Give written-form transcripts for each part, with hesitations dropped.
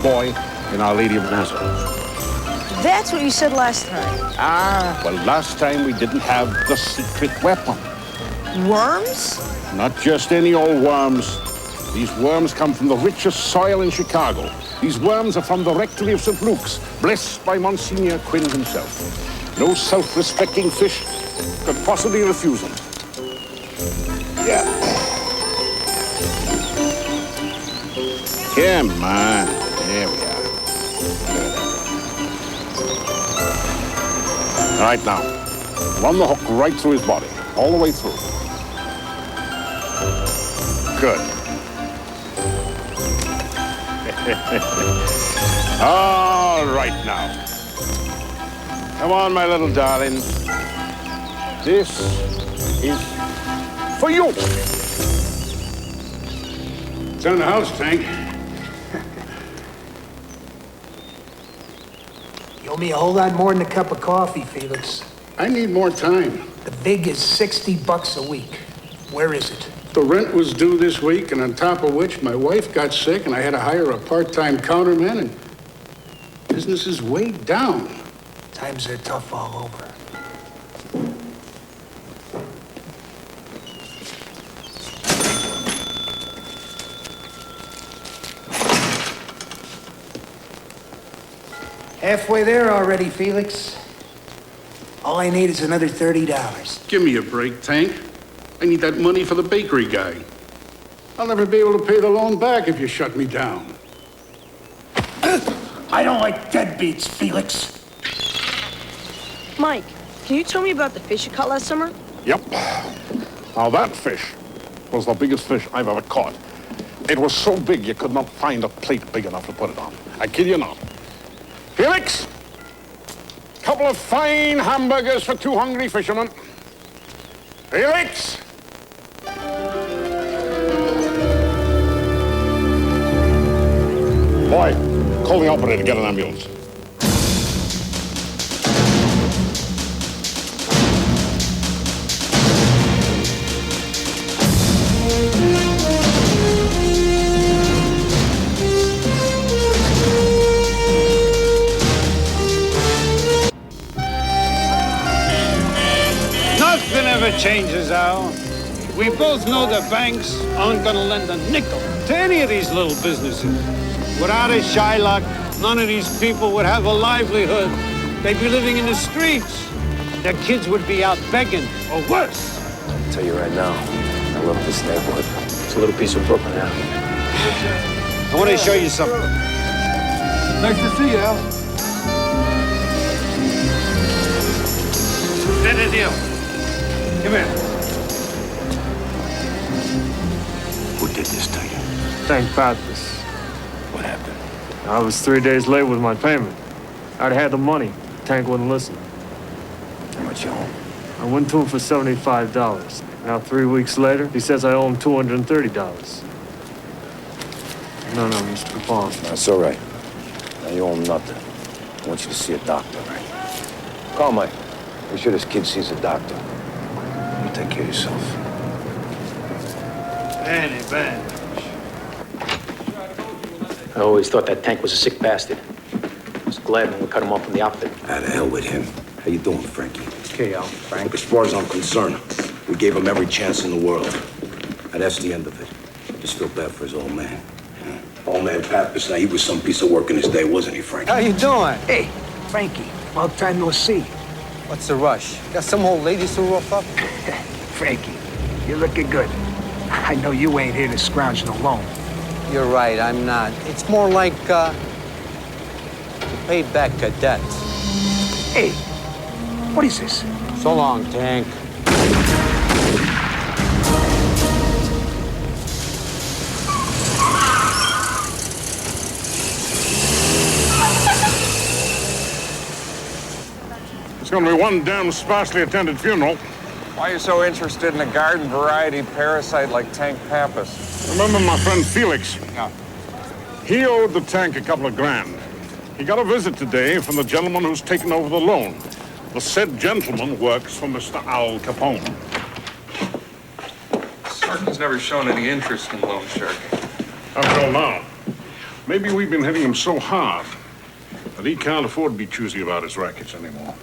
boy in Our Lady of Nazareth. That's what you said last time. Well, last time we didn't have the secret weapon. Worms? Not just any old worms. These worms come from the richest soil in Chicago. These worms are from the rectory of St. Luke's, blessed by Monsignor Quinn himself. No self-respecting fish could possibly refuse them. Yeah. Come on. There we are. All right, now, run the hook right through his body, all the way through. Good. All right, now. Come on, my little darling. This is for you. It's in the house, Tank. You owe me a whole lot more than a cup of coffee, Felix. I need more time. The vig is $60 a week. Where is it? The rent was due this week, and on top of which, my wife got sick, and I had to hire a part-time counterman, and business is way down. Times are tough all over. Halfway there already, Felix. All I need is another $30. Give me a break, Tank. I need that money for the bakery guy. I'll never be able to pay the loan back if you shut me down. I don't like deadbeats, Felix. Mike, can you tell me about the fish you caught last summer? Yep. Now that fish was the biggest fish I've ever caught. It was so big you could not find a plate big enough to put it on. I kid you not. Felix, couple of fine hamburgers for 2 hungry fishermen. Felix! Boy, call the operator to get an ambulance. Nothing ever changes, Al. We both know the banks aren't gonna lend a nickel to any of these little businesses. Without a Shylock, none of these people would have a livelihood. They'd be living in the streets. Their kids would be out begging, or worse. I'll tell you right now, I love this neighborhood. It's a little piece of Brooklyn now. I want to show you something. Nice to see you, Al. Did a deal. Come here. Who did this to you? Thank Pappas. What happened? I was 3 days late with my payment. I'd had the money. Tank wouldn't listen. How much you owe? I went to him for $75. Now 3 weeks later, he says I owe him $230. No, Mr. Capone. That's all right. Now you owe him nothing. I want you to see a doctor, right? Call Mike. Make sure this kid sees a doctor. You take care of yourself. Benny. I always thought that Tank was a sick bastard. I was glad when we cut him off from the outfit. Ah, the hell with him. How you doing, Frankie? Okay, Al. Frank. Look, as far as I'm concerned, we gave him every chance in the world. And that's the end of it. I just feel bad for his old man. Yeah. Old man Pappas, now he was some piece of work in his day, wasn't he, Frankie? How you doing? Hey, Frankie, long time no see. What's the rush? Got some old ladies to rough up? Frankie, you're looking good. I know you ain't here to scrounge no loan. You're right, I'm not. It's more like, to pay back a debt. Hey, what is this? So long, Tank. It's going to be one damn sparsely attended funeral. Why are you so interested in a garden variety parasite like Tank Pappas? Remember my friend Felix? Yeah. He owed the Tank a couple of grand. He got a visit today from the gentleman who's taken over the loan. The said gentleman works for Mr. Al Capone. Sharkey's never shown any interest in loan sharking. Until now. Maybe we've been hitting him so hard that he can't afford to be choosy about his rackets anymore.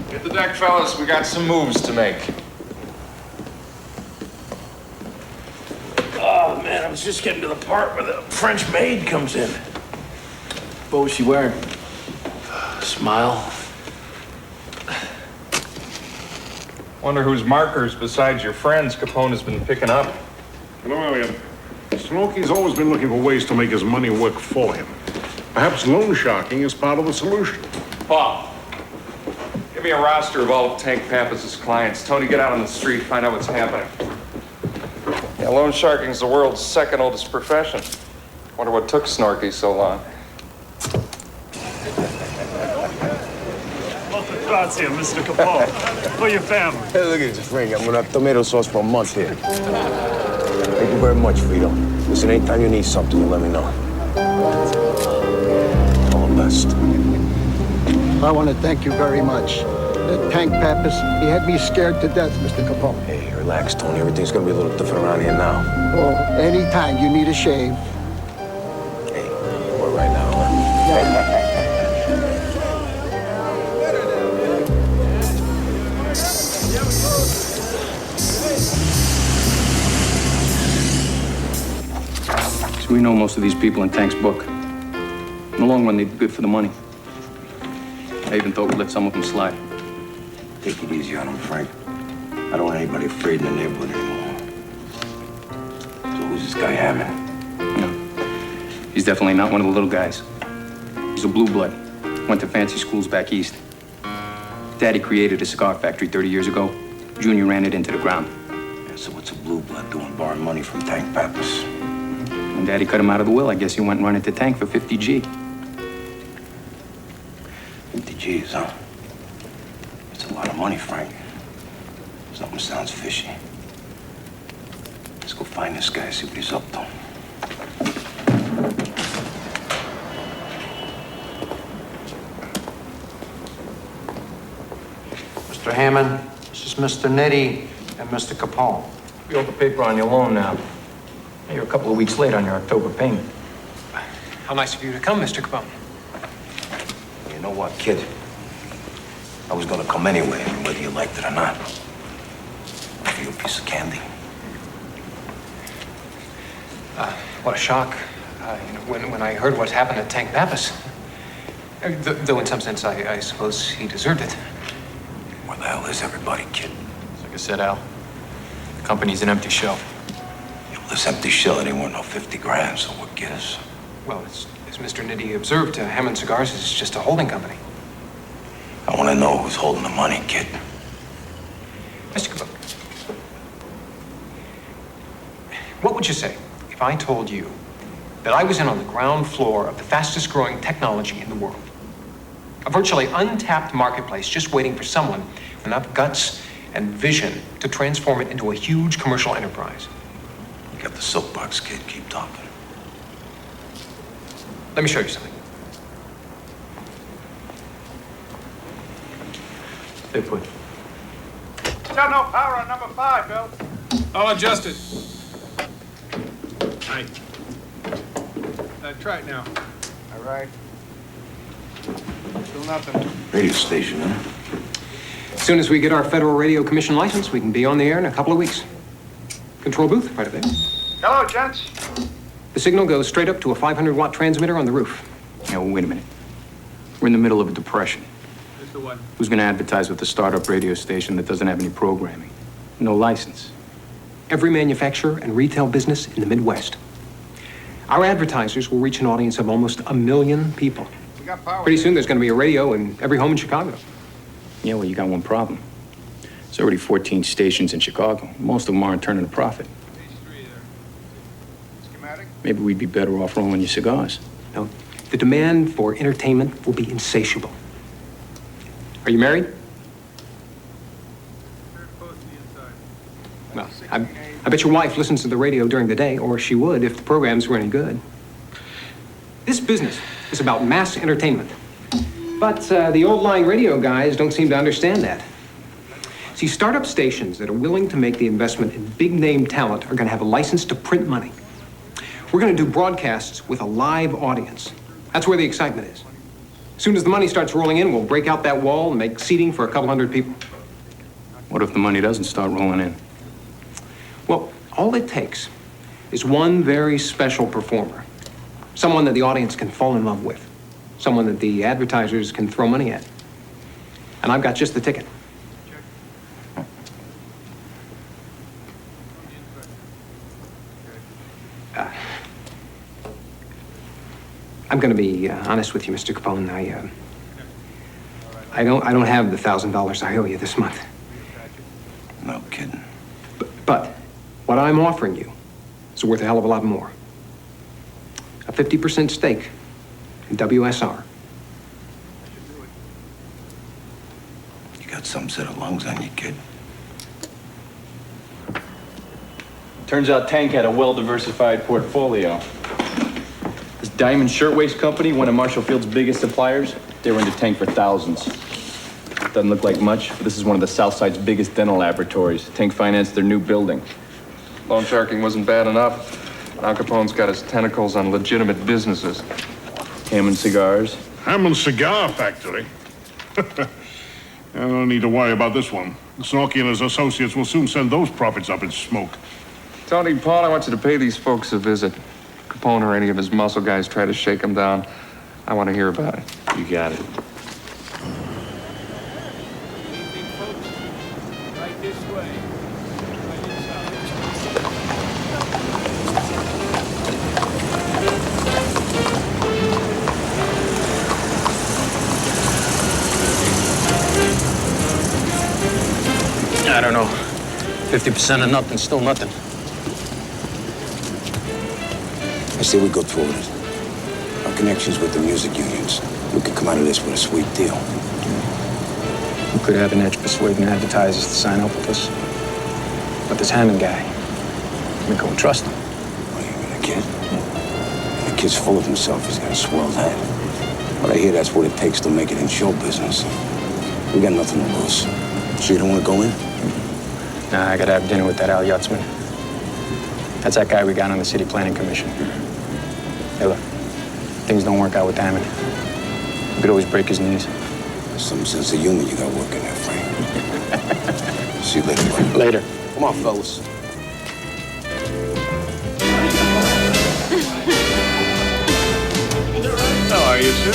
Get the deck, fellas. We got some moves to make. Oh, man, I was just getting to the part where the French maid comes in. What was she wearing? Smile. Wonder whose markers besides your friends Capone has been picking up. You know, Elliot, Smokey's always been looking for ways to make his money work for him. Perhaps loan sharking is part of the solution. Paul, give me a roster of all of Tank Pappas's clients. Tony, get out on the street, find out what's happening. Yeah, loan sharking's the world's second oldest profession. Wonder what took Snorky so long. Grazie, Mr. Capone. For your family. Hey, look at this ring. I'm gonna have tomato sauce for a month here. Thank you very much, Frito. Listen, anytime you need something, you let me know. All the best. I want to thank you very much. That Tank Pappas, he had me scared to death, Mr. Capone. Hey, relax, Tony. Everything's gonna be a little different around here now. Well, anytime you need a shave. Hey, we're right now, huh? Yeah. So we know most of these people in Tank's book. In the long run, they'd be good for the money. I even thought we'd let some of them slide. Take it easy on him, Frank. I don't want anybody afraid in the neighborhood anymore. So who's this guy Hammond? No, he's definitely not one of the little guys. He's a blue blood. Went to fancy schools back east. Daddy created a cigar factory 30 years ago. Junior ran it into the ground. Yeah, so what's a blue blood doing borrowing money from Tank Pappas? When Daddy cut him out of the will, I guess he went and run it to Tank for 50 G. 50 G's, huh? That's a lot of money, Frank. Something sounds fishy. Let's go find this guy, see what he's up to. Mr. Hammond, this is Mr. Nitti and Mr. Capone. You owe the paper on your loan now. You're a couple of weeks late on your October payment. How nice of you to come, Mr. Capone. You know what, kid? I was gonna come anyway, whether you liked it or not. I'll give you a piece of candy. What a shock. When I heard what happened at Tank Pappas. Though in some sense, I suppose he deserved it. Where the hell is everybody, kid? Like I said, Al, the company's an empty shell. Yeah, well, this empty shell, it ain't worth no 50 grand, so what gives? Well, as Mr. Nitti observed, Hammond Cigars is just a holding company. I want to know who's holding the money, kid. Mr. Capone, what would you say if I told you that I was in on the ground floor of the fastest growing technology in the world? A virtually untapped marketplace just waiting for someone with enough guts and vision to transform it into a huge commercial enterprise. You got the soapbox, kid. Keep talking. Let me show you something. Stay put. Got no power on number 5, Bill. I'll adjust it. Right. Try it now. All right. Still nothing. Radio station, huh? As soon as we get our Federal Radio Commission license, we can be on the air in a couple of weeks. Control booth, right up there. Hello, gents. The signal goes straight up to a 500-watt transmitter on the roof. Yeah, well, wait a minute. We're in the middle of a depression. This the one. Who's going to advertise with a startup radio station that doesn't have any programming? No license. Every manufacturer and retail business in the Midwest. Our advertisers will reach an audience of almost 1 million people. We got power. Pretty soon, there's going to be a radio in every home in Chicago. Yeah, well, you got one problem. There's already 14 stations in Chicago. Most of them aren't turning a profit. These 3 there. Schematic? Maybe we'd be better off rolling your cigars. No, the demand for entertainment will be insatiable. Are you married? Very close to the inside. Well, I bet your wife listens to the radio during the day, or she would if the programs were any good. This business is about mass entertainment. But the old-line radio guys don't seem to understand that. See, startup stations that are willing to make the investment in big-name talent are going to have a license to print money. We're going to do broadcasts with a live audience. That's where the excitement is. As soon as the money starts rolling in, we'll break out that wall and make seating for a couple hundred people. What if the money doesn't start rolling in? Well, all it takes is one very special performer. Someone that the audience can fall in love with. Someone that the advertisers can throw money at. And I've got just the ticket. I'm going to be honest with you, Mr. Capone. I don't have the $1,000 I owe you this month. No kidding. But what I'm offering you is worth a hell of a lot more. A 50% stake in WSR. You got some set of lungs on you, kid. Turns out Tank had a well-diversified portfolio. This Diamond Shirtwaist Company, one of Marshall Field's biggest suppliers, they were into Tank for thousands. Doesn't look like much, but this is one of the Southside's biggest dental laboratories. Tank financed their new building. Loan sharking wasn't bad enough. Al Capone's got his tentacles on legitimate businesses. Hammond Cigars. Hammond Cigar Factory? I don't need to worry about this one. Snorky and his associates will soon send those profits up in smoke. Tony, Paul, I want you to pay these folks a visit. Capone or any of his muscle guys try to shake him down. I want to hear about it. You got it. Right this way. I don't know. 50% of nothing, still nothing. I say we go through with it. Our connections with the music unions. We could come out of this with a sweet deal. We could have an edge persuading advertisers to sign up with us. But this Hammond guy, we can't trust him. What, you mean a kid? The kid's full of himself. He's got a swirled head. But I hear that's what it takes to make it in show business. We got nothing to lose. So you don't want to go in? Nah, I gotta have dinner with that Al Yutzman. That's that guy we got on the City Planning Commission. Hey, look, things don't work out with Hammond. We could always break his knees. Some sense of humor you got working there, Frank. See you later, buddy. Later. Come on, fellas. How are you, sir?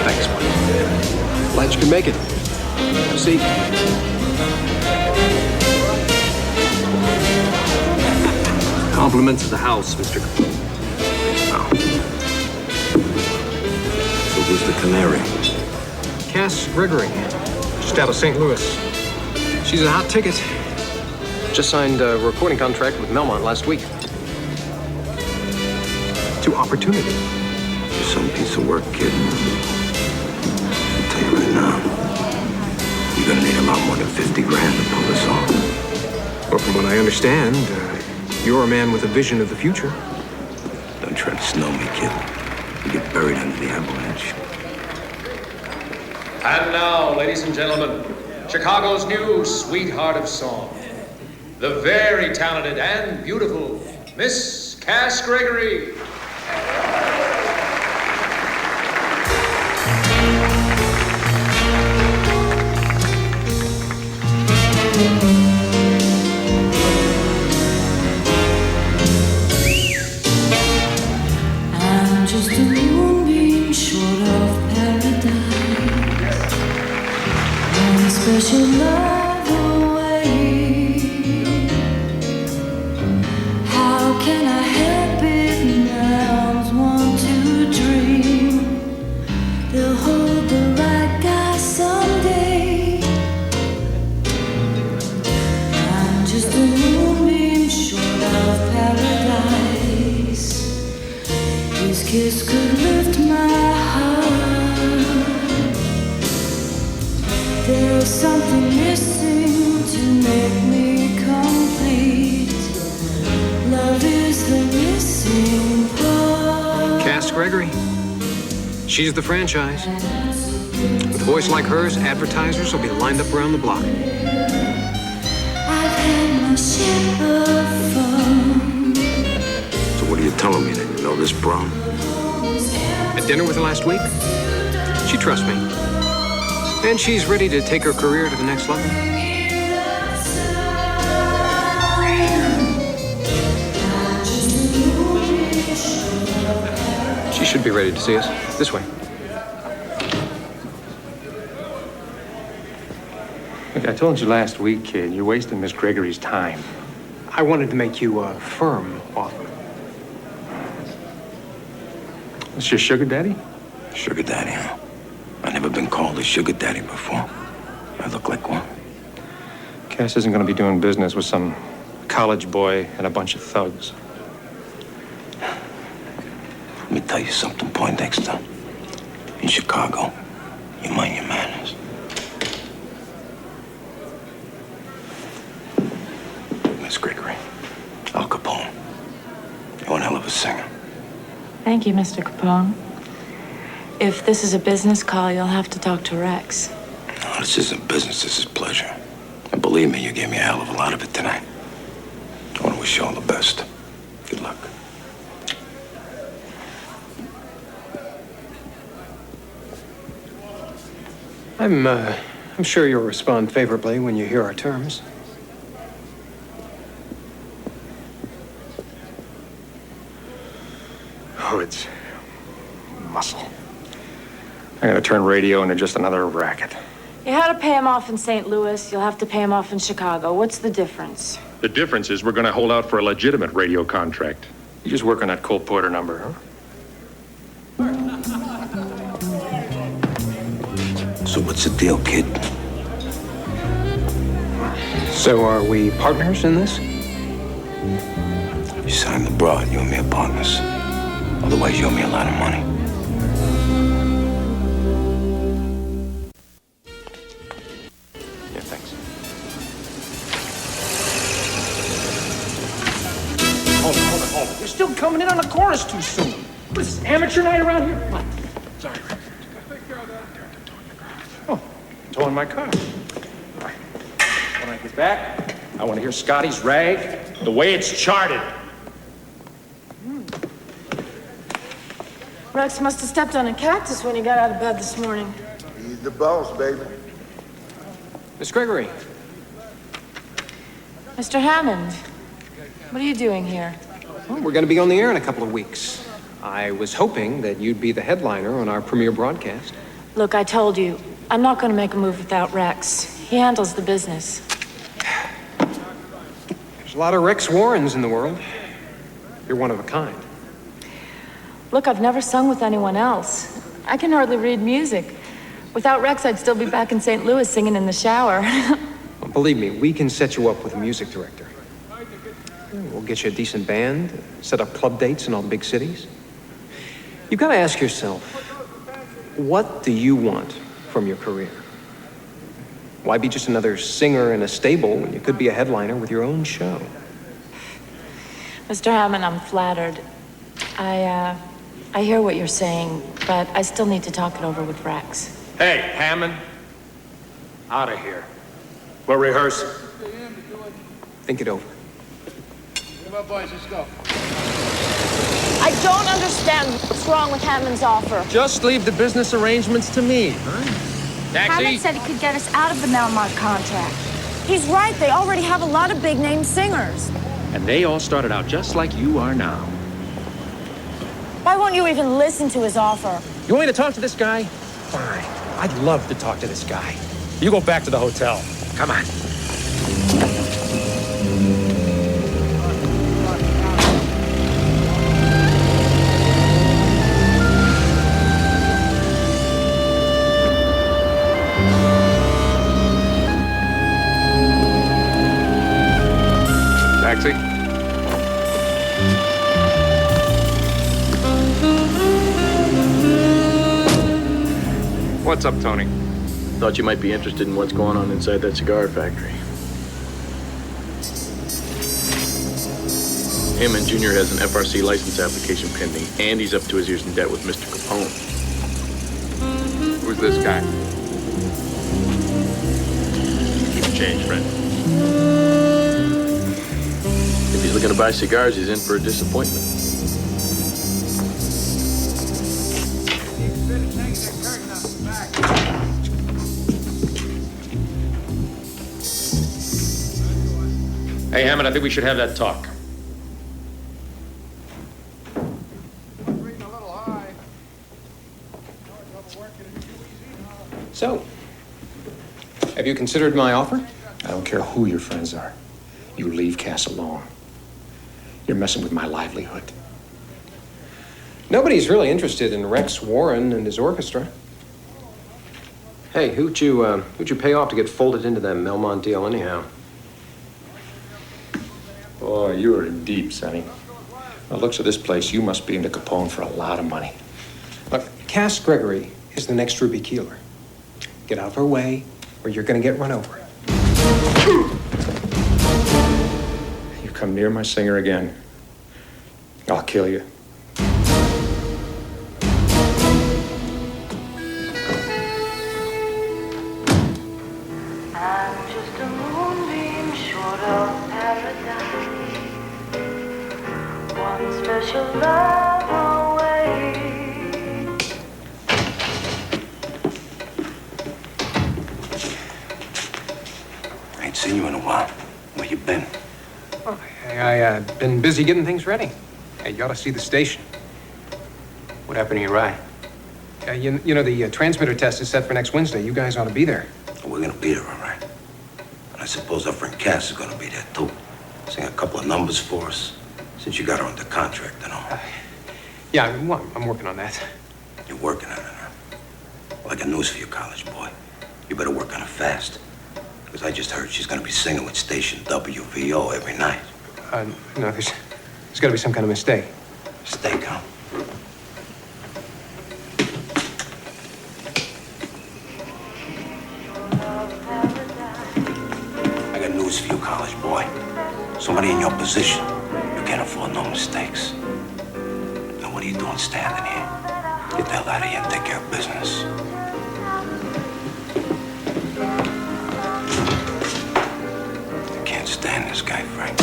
Thanks, buddy. Glad you can make it. Have a seat. Compliments of the house, Mr. Capone. So who's the canary? Cass Gregory, just out of St. Louis. She's a hot ticket. Just signed a recording contract with Melmont last week. To opportunity. You're some piece of work, kid. I'll tell you right now, you're gonna need a lot more than 50 grand to pull this off. Well, from what I understand, you're a man with a vision of the future. Don't try to snow me, kid. You get buried under the avalanche. And now, ladies and gentlemen, Chicago's new sweetheart of song, the very talented and beautiful Miss Cass Gregory. I'm just a moonbeam short of paradise, one special love away. How can I help it? My arms want to dream they'll hold the right guy someday. I'm just a moonbeam short of paradise. His kiss could lift my heart. There's something missing to make me complete. Love is the missing part. Cass Gregory. She's the franchise. With a voice like hers, advertisers will be lined up around the block. I've had my share of fun. So what are you telling me then? You know this brown? At dinner with her last week, she trusts me. And she's ready to take her career to the next level. She should be ready to see us. This way. Look, I told you last week, kid, you're wasting Miss Gregory's time. I wanted to make you a firm offer. It's your sugar daddy? Sugar daddy, huh? I've never been called a sugar daddy before. I look like one. Cass isn't going to be doing business with some college boy and a bunch of thugs. Let me tell you something, Poindexter. In Chicago, you mind your manners. Miss Gregory, Al Capone. You're one hell of a singer. Thank you, Mr. Capone. If this is a business call, you'll have to talk to Rex. No, this isn't business, this is pleasure. And believe me, you gave me a hell of a lot of it tonight. I want to wish you all the best. Good luck. I'm sure you'll respond favorably when you hear our terms. Oh, it's muscle. I'm going to turn radio into just another racket. You had to pay him off in St. Louis. You'll have to pay him off in Chicago. What's the difference? The difference is we're going to hold out for a legitimate radio contract. You just work on that Cole Porter number, huh? So what's the deal, kid? So are we partners in this? You signed the broad, you and me are partners. Otherwise, you owe me a lot of money. Yeah, thanks. Hold it. You're still coming in on the chorus too soon. What is this, amateur night around here? What? Sorry, Rick. Oh, towing my car. When I get back, I want to hear Scotty's rag the way it's charted. Rex must have stepped on a cactus when he got out of bed this morning. He's the boss, baby. Miss Gregory. Mr. Hammond, what are you doing here? Well, we're going to be on the air in a couple of weeks. I was hoping that you'd be the headliner on our premiere broadcast. Look, I told you, I'm not going to make a move without Rex. He handles the business. There's a lot of Rex Warrens in the world. You're one of a kind. Look, I've never sung with anyone else. I can hardly read music. Without Rex, I'd still be back in St. Louis singing in the shower. Well, believe me, we can set you up with a music director. We'll get you a decent band, set up club dates in all big cities. You've got to ask yourself, what do you want from your career? Why be just another singer in a stable when you could be a headliner with your own show? Mr. Hammond, I'm flattered. I hear what you're saying, but I still need to talk it over with Rex. Hey, Hammond. Out of here. We're rehearsing. Think it over. Come on, boys, let's go. I don't understand what's wrong with Hammond's offer. Just leave the business arrangements to me, huh? Hammond said he could get us out of the Melmart contract. He's right. They already have a lot of big-name singers. And they all started out just like you are now. Why won't you even listen to his offer? You want me to talk to this guy? Fine. I'd love to talk to this guy. You go back to the hotel. Come on. Taxi? What's up, Tony? Thought you might be interested in what's going on inside that cigar factory. Hammond Jr. has an FRC license application pending, and he's up to his ears in debt with Mr. Capone. Who's this guy? change, friend. If he's looking to buy cigars, he's in for a disappointment. Hey, Hammond, I think we should have that talk. So, have you considered my offer? I don't care who your friends are. You leave Cass alone. You're messing with my livelihood. Nobody's really interested in Rex Warren and his orchestra. Hey, who'd you pay off to get folded into that Melmont deal anyhow? Boy, you are in deep, Sonny. By the looks of this place, you must be into Capone for a lot of money. Look, Cass Gregory is the next Ruby Keeler. Get out of her way, or you're gonna get run over. You come near my singer again, I'll kill you. I'm just a moonbeam short of paradise, one special love away. I ain't seen you in a while. Where you been? Well, I've been busy getting things ready. Hey, you ought to see the station. What happened to your ride? You know, the transmitter test is set for next Wednesday. You guys ought to be there. We're gonna be there, all right. And I suppose our friend Cass is gonna be there, too. Sing a couple of numbers for us, since you got her under contract and all. Yeah, I'm working on that. You're working on it, huh? Well, I got news for you, college boy. You better work on it fast. Because I just heard she's gonna be singing with station WVO every night. No, there's got to be some kind of mistake. Mistake, huh? I got news for you, college boy. Somebody in your position, you can't afford no mistakes. Now, what are you doing standing here? Get the hell out of here and take care of business. I can't stand this guy, Frank.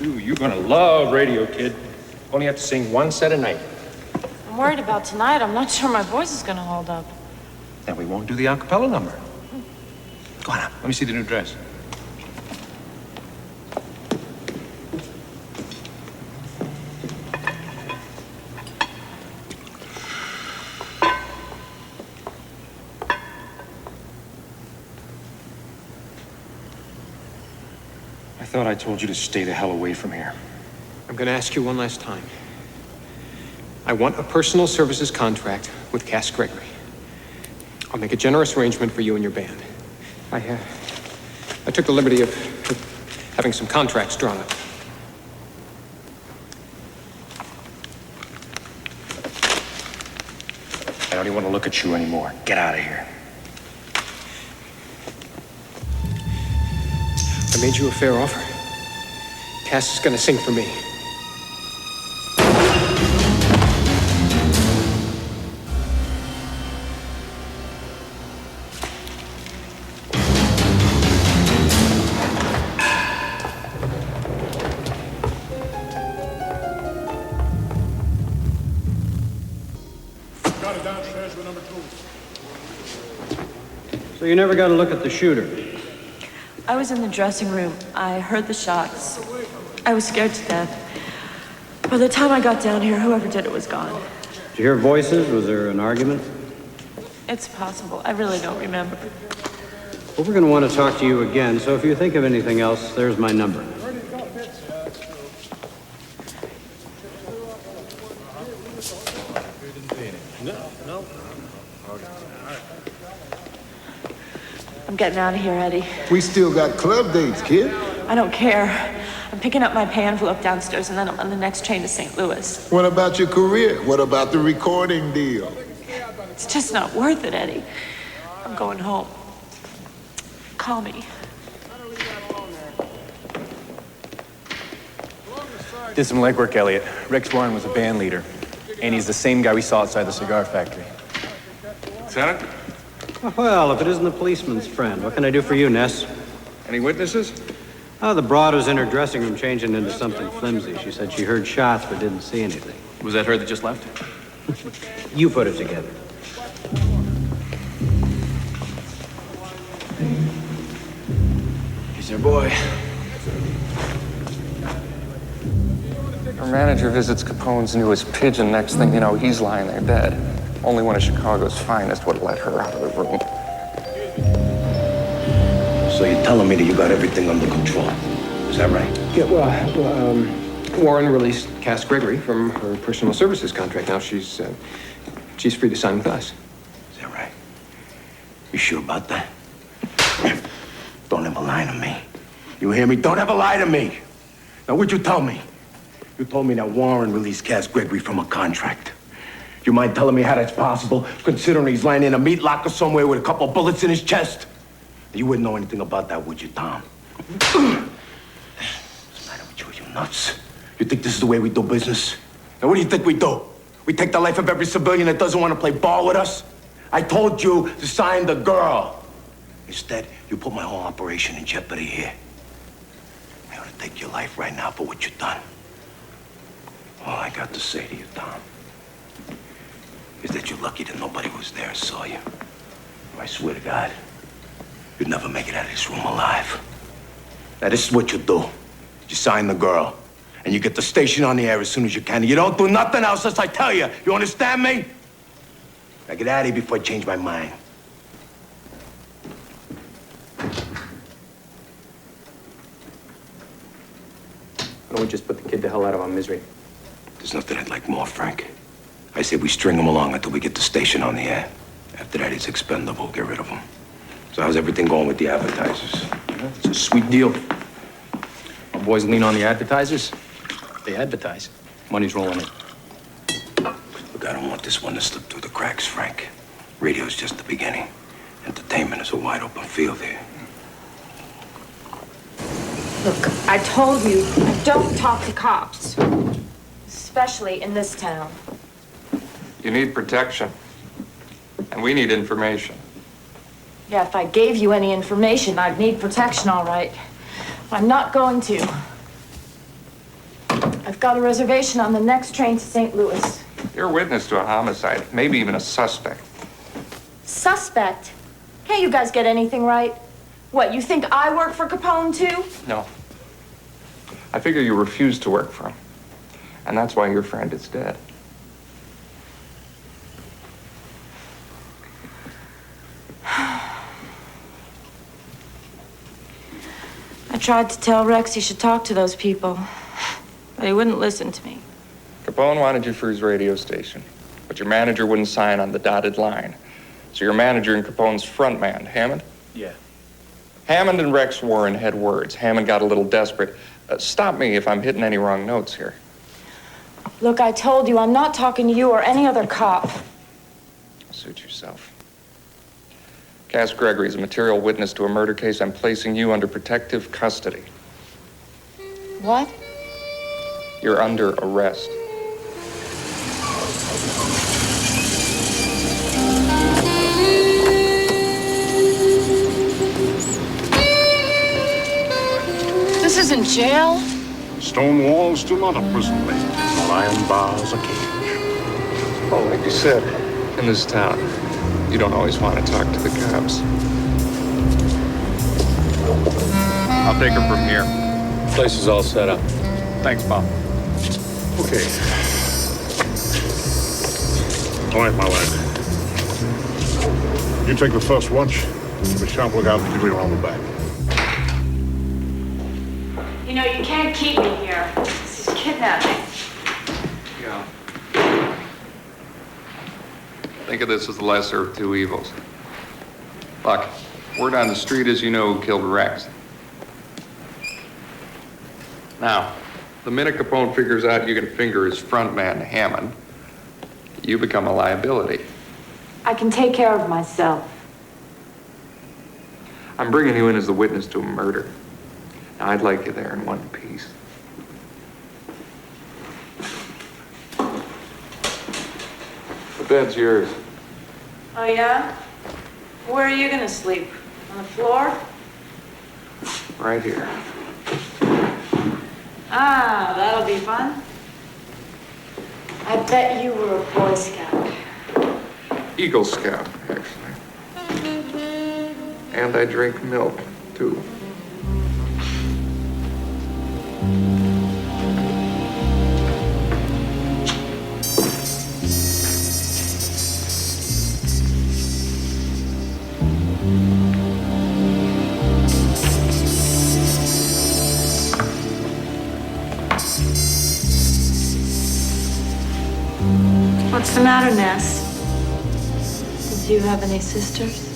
Ooh, you're gonna love radio, kid. Only have to sing one set a night. I'm worried about tonight. I'm not sure my voice is gonna hold up. Then we won't do the a cappella number. Go on, let me see the new dress. I thought I told you to stay the hell away from here. I'm going to ask you one last time. I want a personal services contract with Cass Gregory. I'll make a generous arrangement for you and your band. I took the liberty of having some contracts drawn up. I don't even want to look at you anymore. Get out of here. I made you a fair offer. Cass is gonna sing for me. Got it downstairs with number 2. So you never got a look at the shooter? I was in the dressing room. I heard the shots. I was scared to death. By the time I got down here, whoever did it was gone. Did you hear voices? Was there an argument? It's possible. I really don't remember. Well, we're going to want to talk to you again, so if you think of anything else, there's my number. No. I'm getting out of here, Eddie. We still got club dates, kid. I don't care. I'm picking up my pay envelope downstairs, and then I'm on the next train to St. Louis. What about your career? What about the recording deal? It's just not worth it, Eddie. I'm going home. Call me. Did some legwork, Elliot. Rex Warren was a band leader, and he's the same guy we saw outside the cigar factory. Lieutenant? Well, if it isn't the policeman's friend, what can I do for you, Ness? Any witnesses? Oh, the broad was in her dressing room changing into something flimsy. She said she heard shots but didn't see anything. Was that her that just left? You put it together. He's your boy. Our manager visits Capone's newest pigeon. Next thing you know, he's lying there dead. Only one of Chicago's finest would let her out of the room. So you're telling me that you got everything under control? Is that right? Yeah, well, Warren released Cass Gregory from her personal services contract. Now she's free to sign with us. Is that right? You sure about that? Don't ever lie to me. You hear me? Don't ever lie to me. Now, what'd you tell me? You told me that Warren released Cass Gregory from a contract. You mind telling me how that's possible, considering he's lying in a meat locker somewhere with a couple bullets in his chest? You wouldn't know anything about that, would you, Tom? What's the matter with you? You nuts? You think this is the way we do business? Now, what do you think we do? We take the life of every civilian that doesn't want to play ball with us? I told you to sign the girl. Instead, you put my whole operation in jeopardy here. I ought to take your life right now for what you've done. All I got to say to you, Tom, is that you're lucky that nobody was there and saw you. I swear to God, you'd never make it out of this room alive. Now, this is what you do. You sign the girl, and you get the station on the air as soon as you can. And you don't do nothing else unless I tell you. You understand me? Now, get out of here before I change my mind. Why don't we just put the kid the hell out of our misery? There's nothing I'd like more, Frank. I say we string him along until we get the station on the air. After that, he's expendable. Get rid of him. So how's everything going with the advertisers? It's a sweet deal. Our boys lean on the advertisers. They advertise. Money's rolling in. Look, I don't want this one to slip through the cracks, Frank. Radio's just the beginning. Entertainment is a wide open field here. Look, I told you, I don't talk to cops. Especially in this town. You need protection. And we need information. Yeah, if I gave you any information, I'd need protection, all right. I'm not going to. I've got a reservation on the next train to St. Louis. You're a witness to a homicide, maybe even a suspect. Suspect? Can't you guys get anything right? What, you think I work for Capone, too? No. I figure you refuse to work for him. And that's why your friend is dead. I tried to tell Rex he should talk to those people, but he wouldn't listen to me. Capone wanted you for his radio station, but your manager wouldn't sign on the dotted line. So your manager and Capone's front man, Hammond? Yeah. Hammond and Rex Warren had words. Hammond got a little desperate. Stop me if I'm hitting any wrong notes here. Look, I told you, I'm not talking to you or any other cop. Suit yourself. Cass Gregory is a material witness to a murder case. I'm placing you under protective custody. What? You're under arrest. This isn't jail. Stone walls do not a prison, lady. Iron bars a cage. Oh, like you said, in this town, you don't always want to talk to the cops. I'll take her from here. Place is all set up. Thanks, Bob. Okay. All right, my lad. You take the first watch. Keep a sharp lookout and keep me around the back. You know, you can't keep me here. This is kidnapping. Yeah. Think of this as the lesser of two evils. Look, word on the street is you know who killed Rex. Now, the minute Capone figures out you can finger his front man, Hammond, you become a liability. I can take care of myself. I'm bringing you in as the witness to a murder. Now, I'd like you there in one piece. bed's yours. Oh, yeah? Where are you gonna sleep? On the floor? Right here. Ah, that'll be fun. I bet you were a Boy Scout. Eagle Scout, actually. And I drink milk, too. What's the matter, Ness? Did you have any sisters?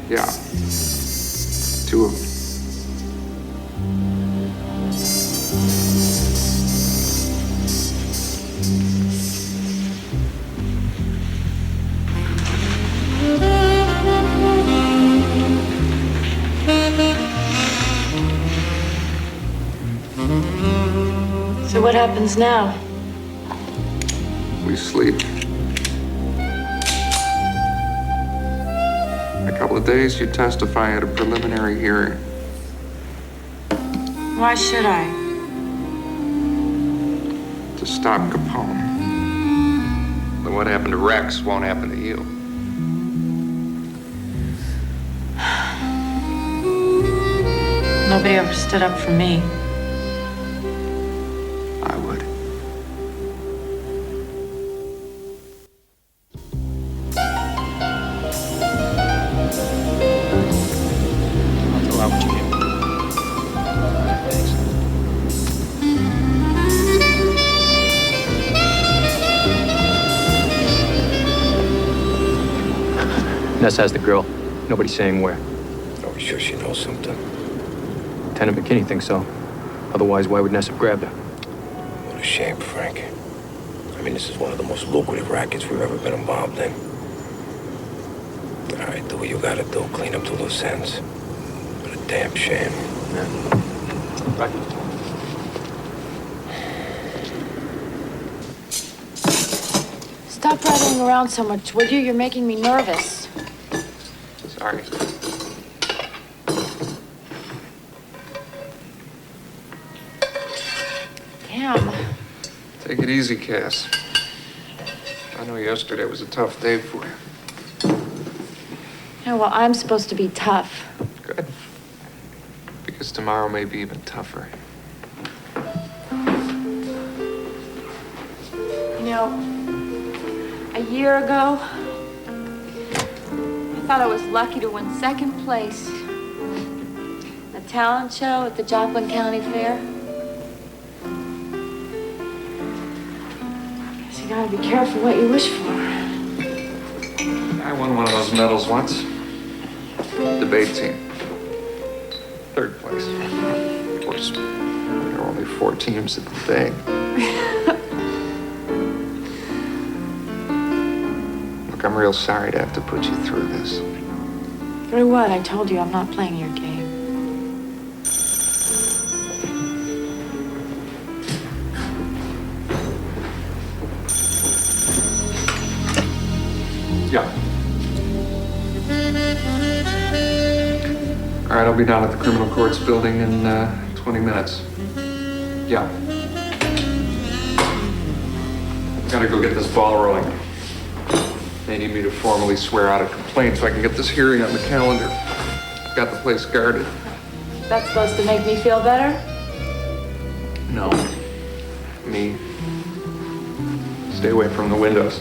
Yeah. 2 of them. So what happens now? We sleep. In a couple of days, you testify at a preliminary hearing. Why should I? To stop Capone. But what happened to Rex won't happen to you. Nobody ever stood up for me. I would. I'll fill out what you give me. Ness has the girl. Nobody's saying where. Are we sure she knows something? Lieutenant McKinney thinks so. Otherwise, why would Ness have grabbed her? What a shame, Frank. I mean, this is one of the most lucrative rackets we've ever been involved in. All right, do what you gotta do. Clean up the loose ends. What a damn shame. Yeah. Right. Stop rattling around so much, would you? You're making me nervous. Sorry. Damn. Take it easy, Cass. I know yesterday was a tough day for you. Yeah, well, I'm supposed to be tough. Good. Because tomorrow may be even tougher. You know, a year ago, I thought I was lucky to win second place. A talent show at the Joplin County Fair. Guess you gotta be careful what you wish for. I won one of those medals once. Debate team. 3rd place. Of course, there were only 4 teams at the thing. Look, I'm real sorry to have to put you through this. Through what? I told you I'm not playing your game. Yeah. All right, I'll be down at the criminal courts building in 20 minutes. Yeah. Gotta go get this ball rolling. They need me to formally swear out a complaint so I can get this hearing on the calendar. Got the place guarded. That's supposed to make me feel better? No. Me. Stay away from the windows.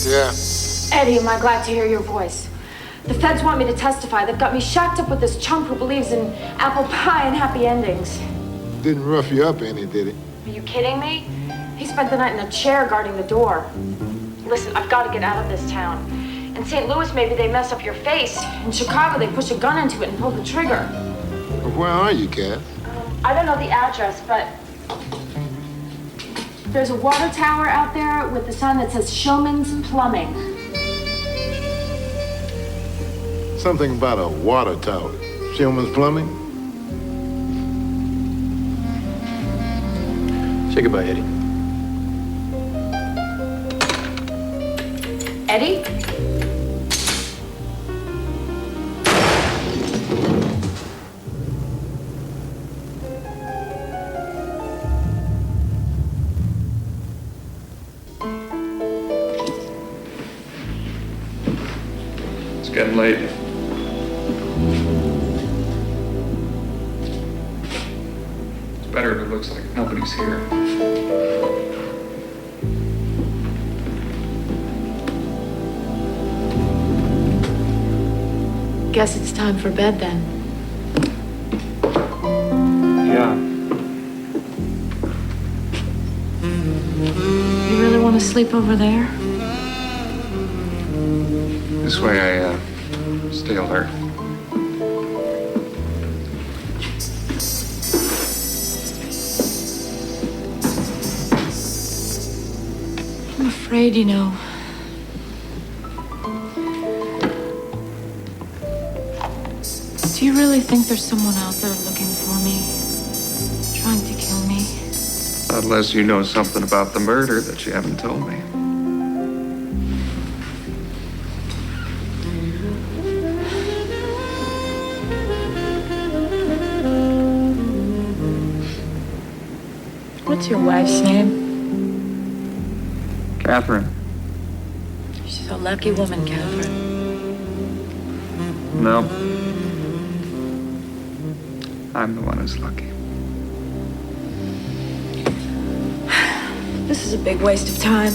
Yeah. Eddie, am I glad to hear your voice. The feds want me to testify. They've got me shacked up with this chump who believes in apple pie and happy endings. Didn't rough you up any, did he? Are you kidding me? He spent the night in a chair guarding the door. Listen, I've got to get out of this town. In St. Louis, maybe they mess up your face. In Chicago, they push a gun into it and pull the trigger. Well, where are you, Cass? I don't know the address, but There's a water tower out there with the sign that says Showman's Plumbing. Something about a water tower. Shillman's Plumbing? Say goodbye, Eddie. Eddie? It's getting late. It's better if it looks like nobody's here. Guess it's time for bed then. Yeah. You really want to sleep over there? This way I stay alert. I'm afraid, you know. Do you really think there's someone out there looking for me? Trying to kill me? Unless you know something about the murder that you haven't told me. What's your wife's name? Catherine. She's a lucky woman, Catherine. No. I'm the one who's lucky. This is a big waste of time.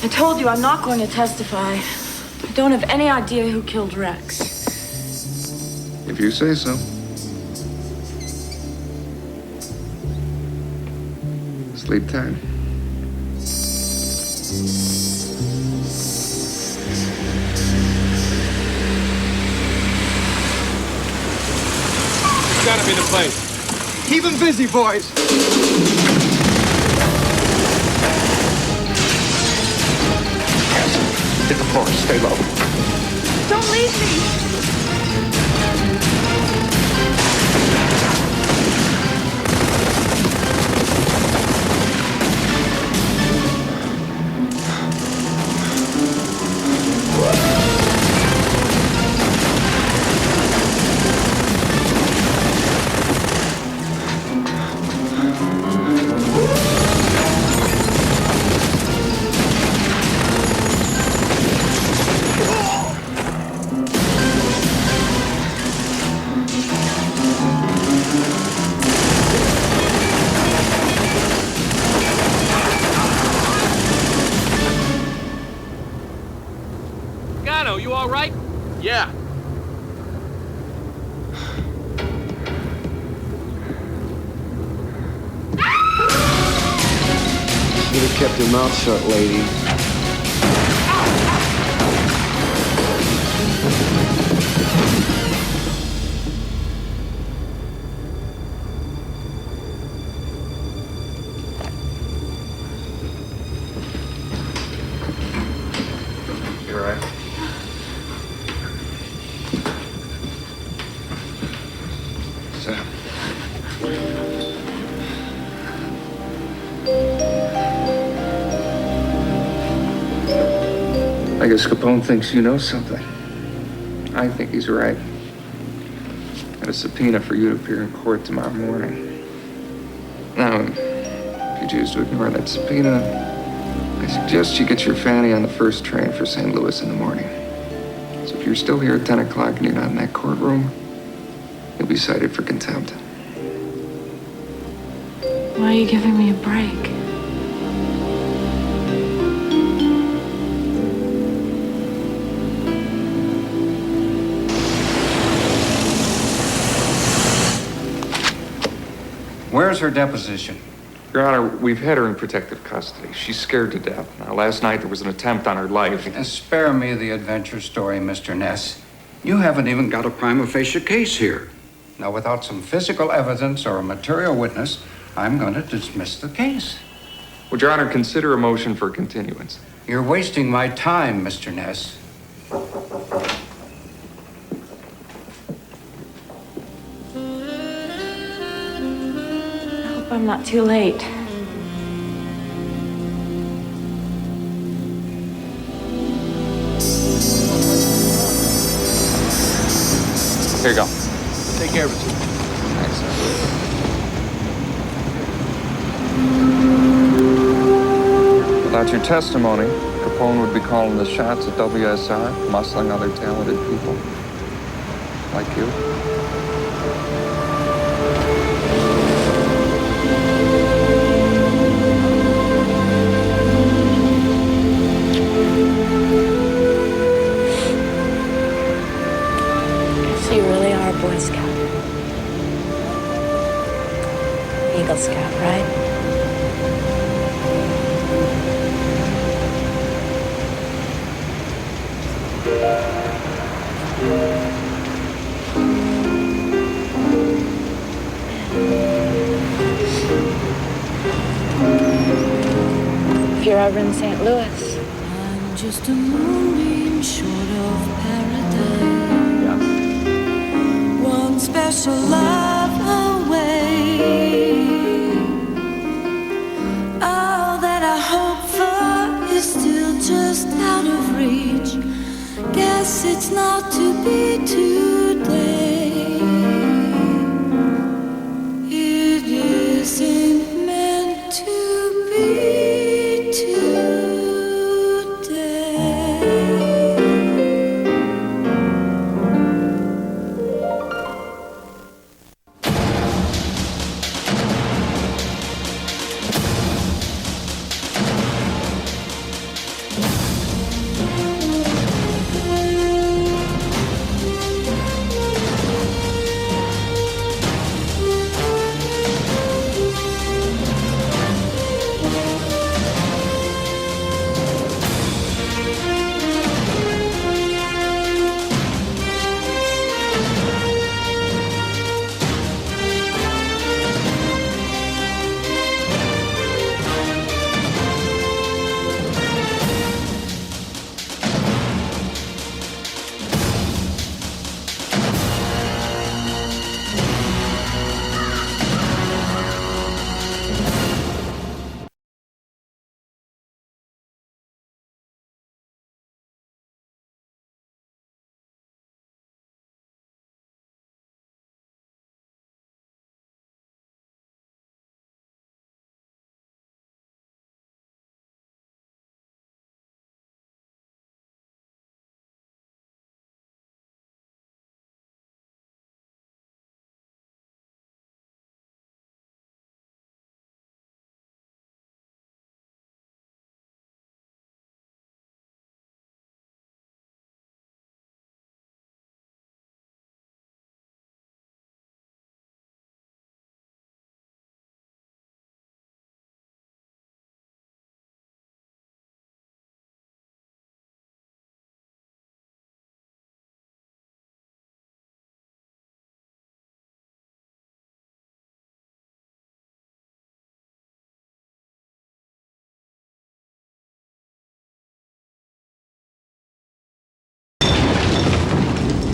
I told you I'm not going to testify. I don't have any idea who killed Rex. If you say so. Sleep tight. It's gotta be the place. Keep them busy, boys. Hit the floor. Stay low. Don't leave me! You all right? Yeah. Should have kept your mouth shut, lady. You're right. Sam. I guess Capone thinks you know something. I think he's right. Got a subpoena for you to appear in court tomorrow morning. Now, if you choose to ignore that subpoena, I suggest you get your fanny on the first train for St. Louis in the morning. So if you're still here at 10 o'clock and you're not in that courtroom, you'll be cited for contempt. Why are you giving me a break? Where's her deposition? Your Honor, we've had her in protective custody. She's scared to death. Now, last night there was an attempt on her life. And spare me the adventure story, Mr. Ness. You haven't even got a prima facie case here. Now, without some physical evidence or a material witness, I'm going to dismiss the case. Would Your Honor consider a motion for continuance? You're wasting my time, Mr. Ness. I hope I'm not too late. Here you go. Take care of it. Thanks. Without your testimony, Capone would be calling the shots at WSR, muscling other talented people. Like you. So you really are a Boy Scout. Eagle Scout, right? If you're ever in St. Louis. I'm just a moonbeam short of paradise. One special love away. All that I hope for is still just out of reach. Guess it's not to be today. It isn't meant to be today.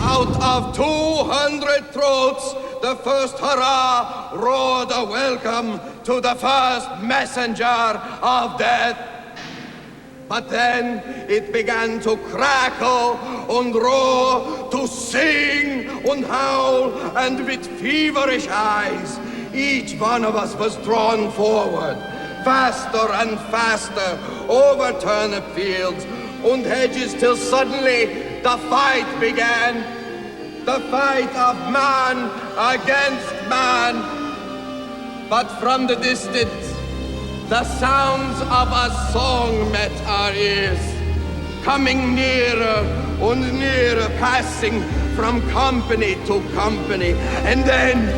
Out of 200 throats, the first hurrah roared a welcome to the first messenger of death. But then it began to crackle and roar, to sing and howl, and with feverish eyes, each one of us was drawn forward, faster and faster, over turnip fields and hedges, till suddenly the fight began. The fight of man against man. But from the distance, the sounds of a song met our ears, coming nearer and nearer, passing from company to company. And then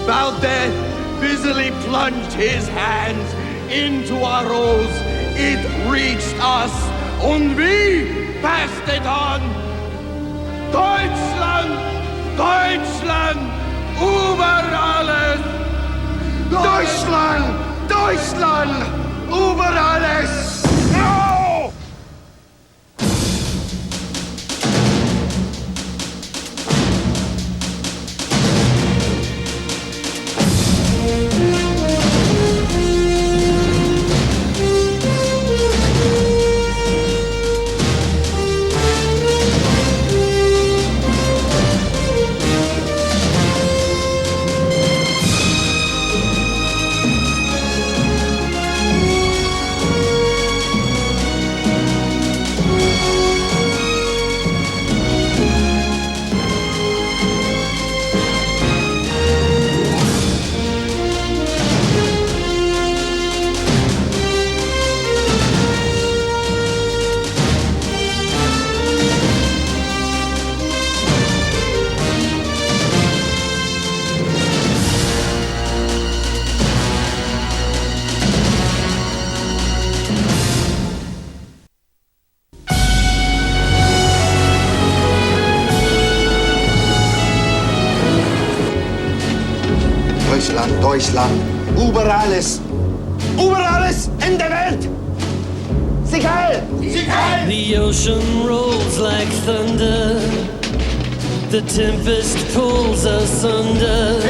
Valdez busily plunged his hands into our rows. It reached us, and we passed it on. Deutschland, Deutschland, über alles! Deutschland, Deutschland, über alles! No! Deutschland, über alles in der Welt! Sieg heil! Sieg heil! The ocean rolls like thunder. The tempest pulls us under.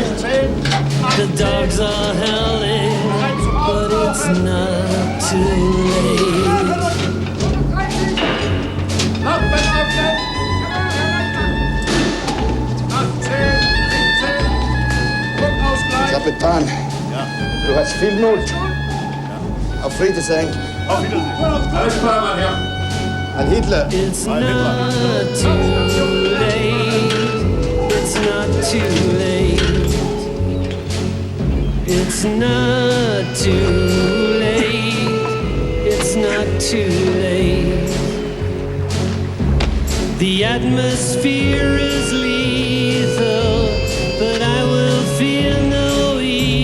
The dogs are howling, but it's not too late. Kapitän, du hast viel Mut. Auf Wiedersehen. Auf Wiedersehen. Alles klar, mein Herr. An Hitler. It's not too late. It's not too late. It's not too late. It's not too late. The atmosphere is lethal, but I will fear no evil.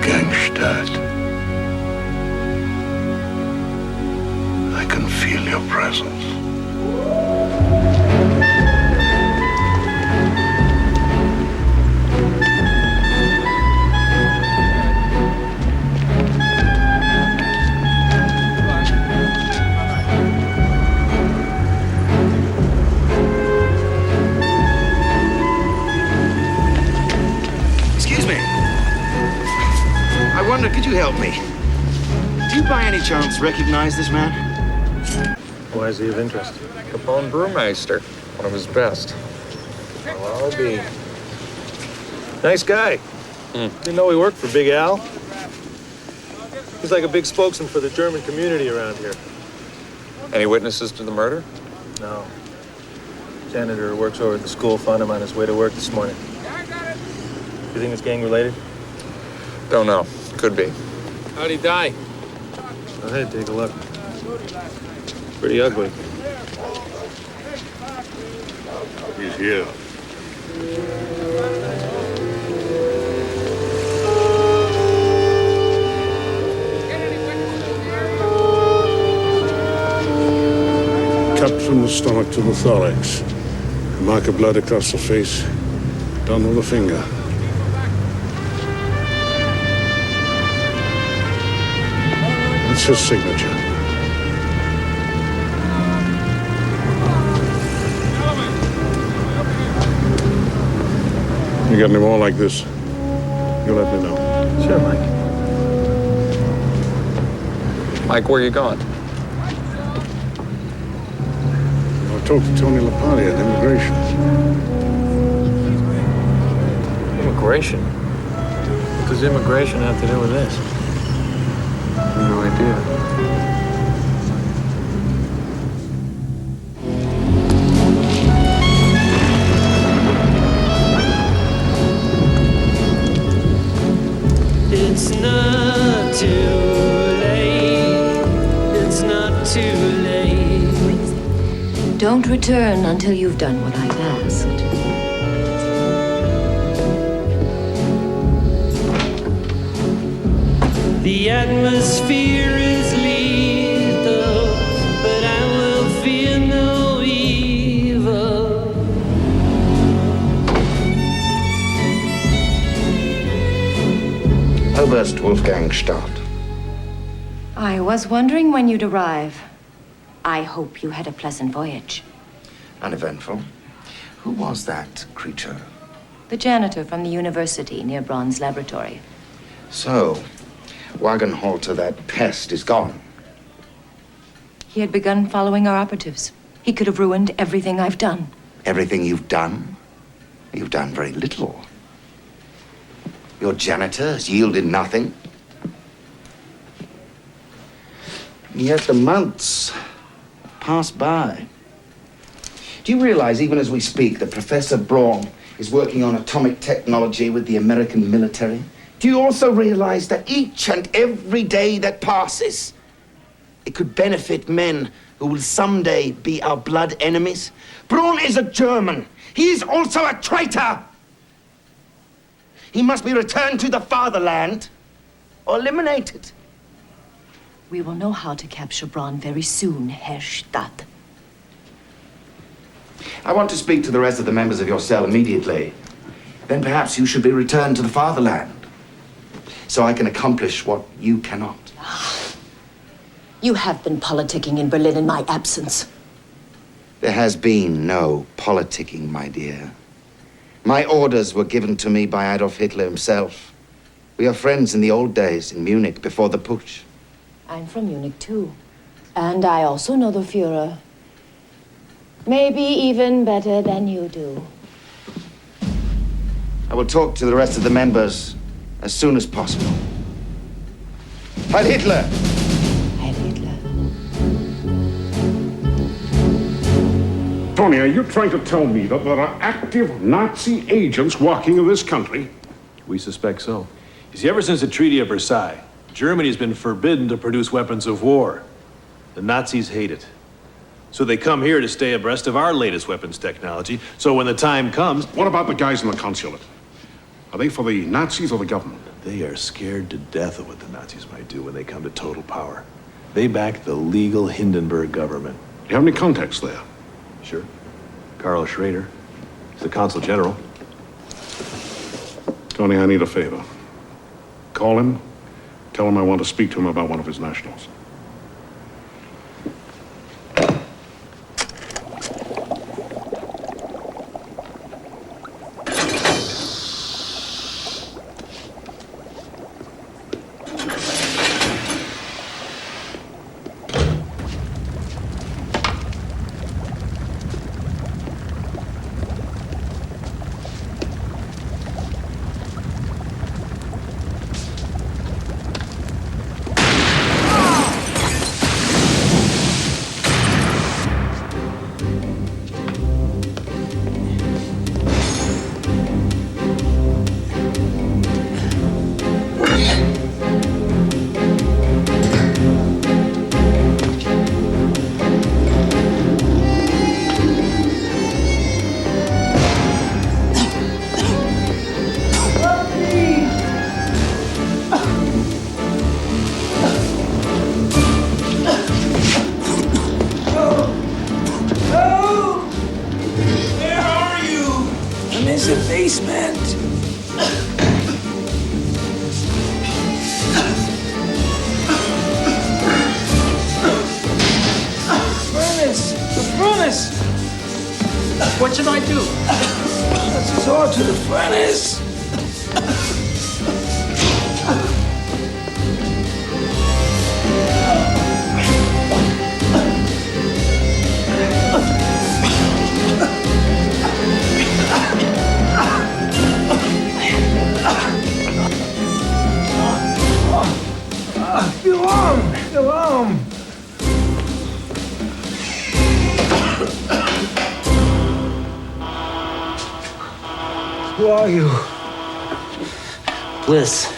Gangster. I can feel your presence. Excuse me. I wonder, could you help me? Do you by any chance recognize this man? Why is he of interest? Capone brewmeister, one of his best. Well, I'll be. Nice guy. Didn't know he worked for Big Al. He's like a big spokesman for the German community around here. Any witnesses to the murder? No. Janitor who works over at the school found him on his way to work this morning. You think it's gang related? Don't know. Could be. How'd he die? Go ahead, take a look. Pretty ugly. He's here. Cut from the stomach to the thorax. A mark of blood across the face. Done with a finger. That's his signature. You got any more like this? You let me know. Sure, Mike. Mike, where you going? I'll talk to Tony Lapati at immigration. Immigration? What does immigration have to do with this? No idea. It's not too late. It's not too late. Don't return until you've done what I've asked. The atmosphere is lethal, but I will fear no evil. Oberst Wolfgang Stadt. I was wondering when you'd arrive. I hope you had a pleasant voyage. Uneventful. Who was that creature? The janitor from the university near Braun's laboratory. So, Wagenhalter, that pest, is gone. He had begun following our operatives. He could have ruined everything I've done. Everything you've done? You've done very little. Your janitor has yielded nothing. And yet the months pass by. Do you realize, even as we speak, that Professor Braun is working on atomic technology with the American military? Do you also realize that each and every day that passes, it could benefit men who will someday be our blood enemies? Braun is a German. He is also a traitor. He must be returned to the fatherland or eliminated. We will know how to capture Braun very soon, Herr Stadt. I want to speak to the rest of the members of your cell immediately. Then perhaps you should be returned to the fatherland, so I can accomplish what you cannot. You have been politicking in Berlin in my absence. There has been no politicking, my dear. My orders were given to me by Adolf Hitler himself. We are friends in the old days in Munich before the putsch. I'm from Munich, too. And I also know the Führer. Maybe even better than you do. I will talk to the rest of the members as soon as possible. Heil Hitler! Heil Hitler. Tony, are you trying to tell me that there are active Nazi agents working in this country? We suspect so. You see, ever since the Treaty of Versailles, Germany has been forbidden to produce weapons of war. The Nazis hate it. So they come here to stay abreast of our latest weapons technology, so when the time comes... What about the guys in the consulate? Are they for the Nazis or the government? They are scared to death of what the Nazis might do when they come to total power. They back the legal Hindenburg government. Do you have any contacts there? Sure. Karl Schrader. He's the consul general. Tony, I need a favor. Call him. Tell him I want to speak to him about one of his nationals. What should I do? Let's resort to the furnace. Feel warm. Feel warm. Who are you? Bliss,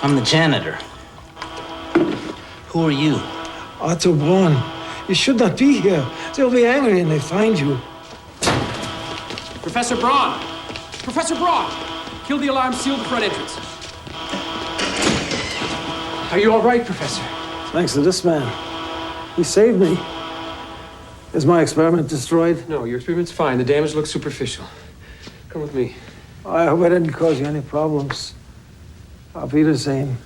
I'm the janitor. Who are you? Otto Braun. You should not be here. They'll be angry when they find you. Professor Braun! Professor Braun! Kill the alarm, seal the front entrance. Are you all right, Professor? Thanks to this man. He saved me. Is my experiment destroyed? No, your experiment's fine. The damage looks superficial. Come with me. I hope I didn't cause you any problems. Auf Wiedersehen.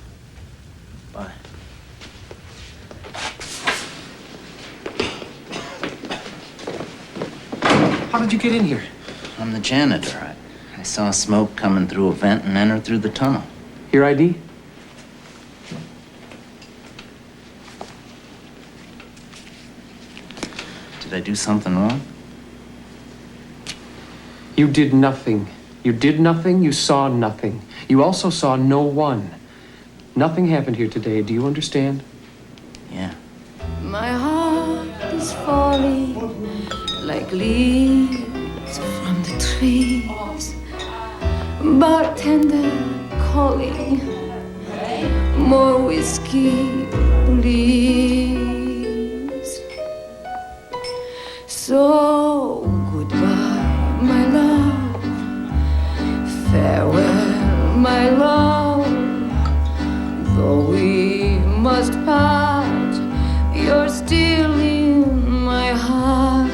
Bye. How did you get in here? I'm the janitor. I saw smoke coming through a vent and entered through the tunnel. Your ID? Did I do something wrong? You did nothing. You did nothing, you saw nothing. You also saw no one. Nothing happened here today. Do you understand? Yeah. My heart is falling like leaves from the trees. Bartender calling, more whiskey, please. So goodbye, my love. Farewell, my love. Though we must part, you're still in my heart.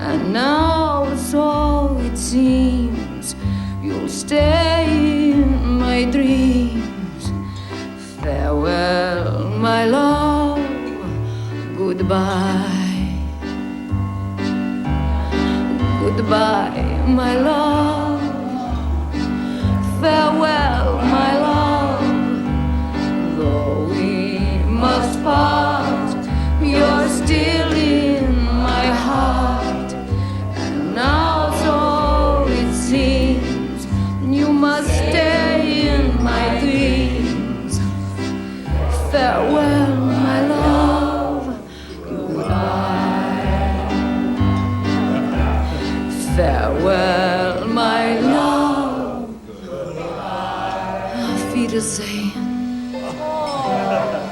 And now so it seems you'll stay in my dreams. Farewell, my love. Goodbye. Goodbye, my love. Farewell, my love. Though we must part, you're still in my heart. And now so it seems you must stay in my dreams. Farewell, my love. Goodbye. Farewell, my love. Auf Wiedersehen.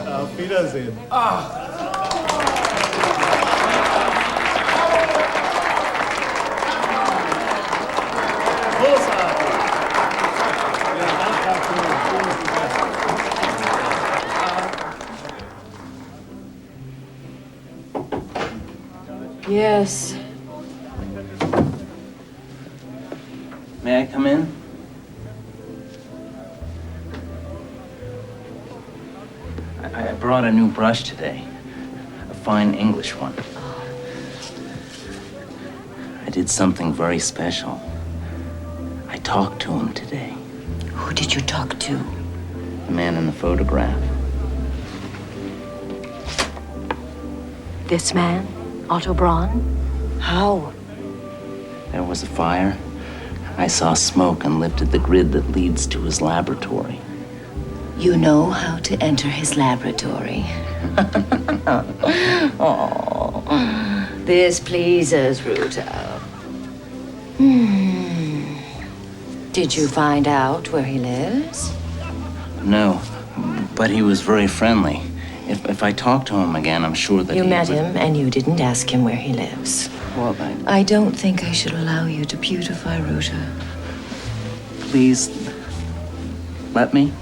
Auf Wiedersehen. Yes. May I come in? I brought a new brush today. A fine English one. I did something very special. I talked to him today. Who did you talk to? The man in the photograph. This man? Otto Braun? How? There was a fire. I saw smoke and lifted the grid that leads to his laboratory. You know how to enter his laboratory. Oh, this pleases Ruta. Did you find out where he lives? No, but he was very friendly. If I talk to him again, I'm sure that You he met would- him and you didn't ask him where he lives. Well, I don't think I should allow you to beautify Ruta. please let me.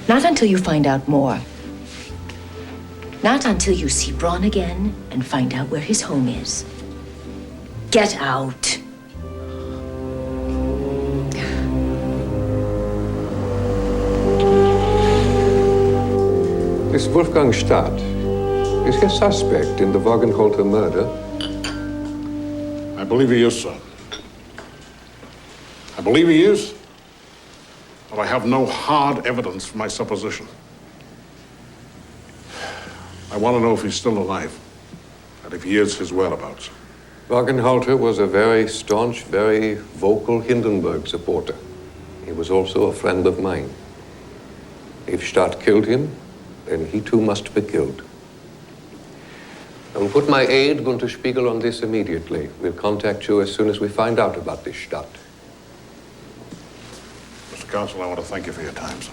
Not until you find out more. Not until you see Braun again and find out where his home is. Get out. This Wolfgang Stadt, is he a suspect in the Wagenholter murder? I believe he is, sir. I believe he is, but I have no hard evidence for my supposition. I want to know if he's still alive, and if he is, his whereabouts. Wagenholter was a very staunch, very vocal Hindenburg supporter. He was also a friend of mine. If Stadt killed him, then he too must be killed. I will put my aide, Gunther Spiegel, on this immediately. We'll contact you as soon as we find out about this Stadt. Mr. Counsel, I want to thank you for your time, sir.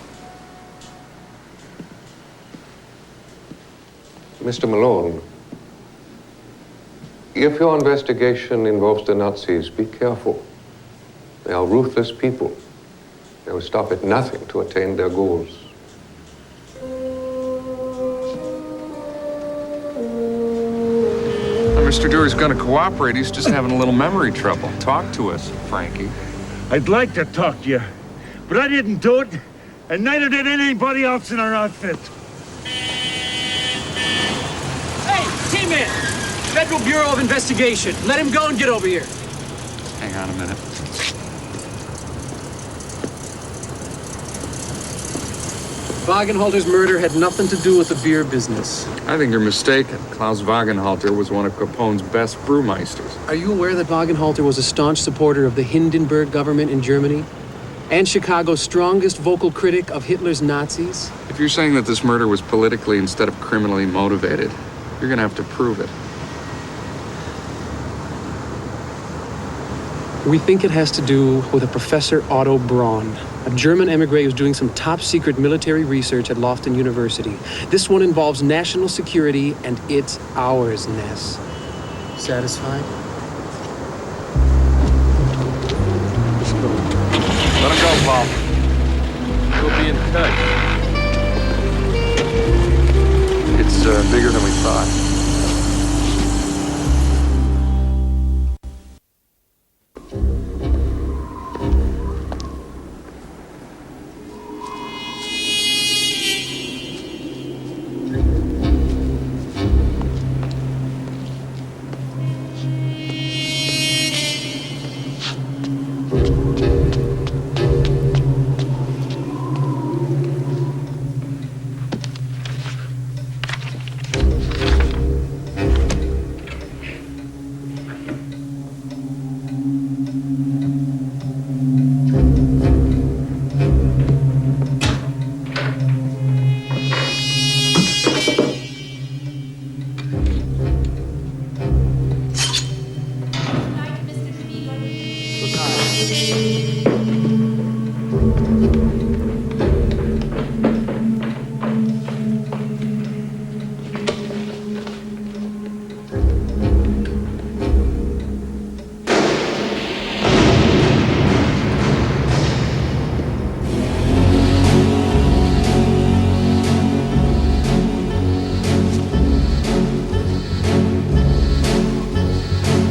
Mr. Malone, if your investigation involves the Nazis, be careful. They are ruthless people. They will stop at nothing to attain their goals. Mr. Dewery's gonna cooperate. He's just having a little memory trouble. Talk to us, Frankie. I'd like to talk to you, but I didn't do it, and neither did anybody else in our outfit. Hey, T-Man! Federal Bureau of Investigation. Let him go and get over here. Hang on a minute. Wagenhalter's murder had nothing to do with the beer business. I think you're mistaken. Klaus Wagenhalter was one of Capone's best brewmeisters. Are you aware that Wagenhalter was a staunch supporter of the Hindenburg government in Germany? And Chicago's strongest vocal critic of Hitler's Nazis? If you're saying that this murder was politically instead of criminally motivated, you're gonna have to prove it. We think it has to do with a Professor Otto Braun, a German emigre who's doing some top-secret military research at Lofton University. This one involves national security, and it's ours, Ness. Satisfied? Let him go, Paul. We'll be in touch. It's bigger than we thought.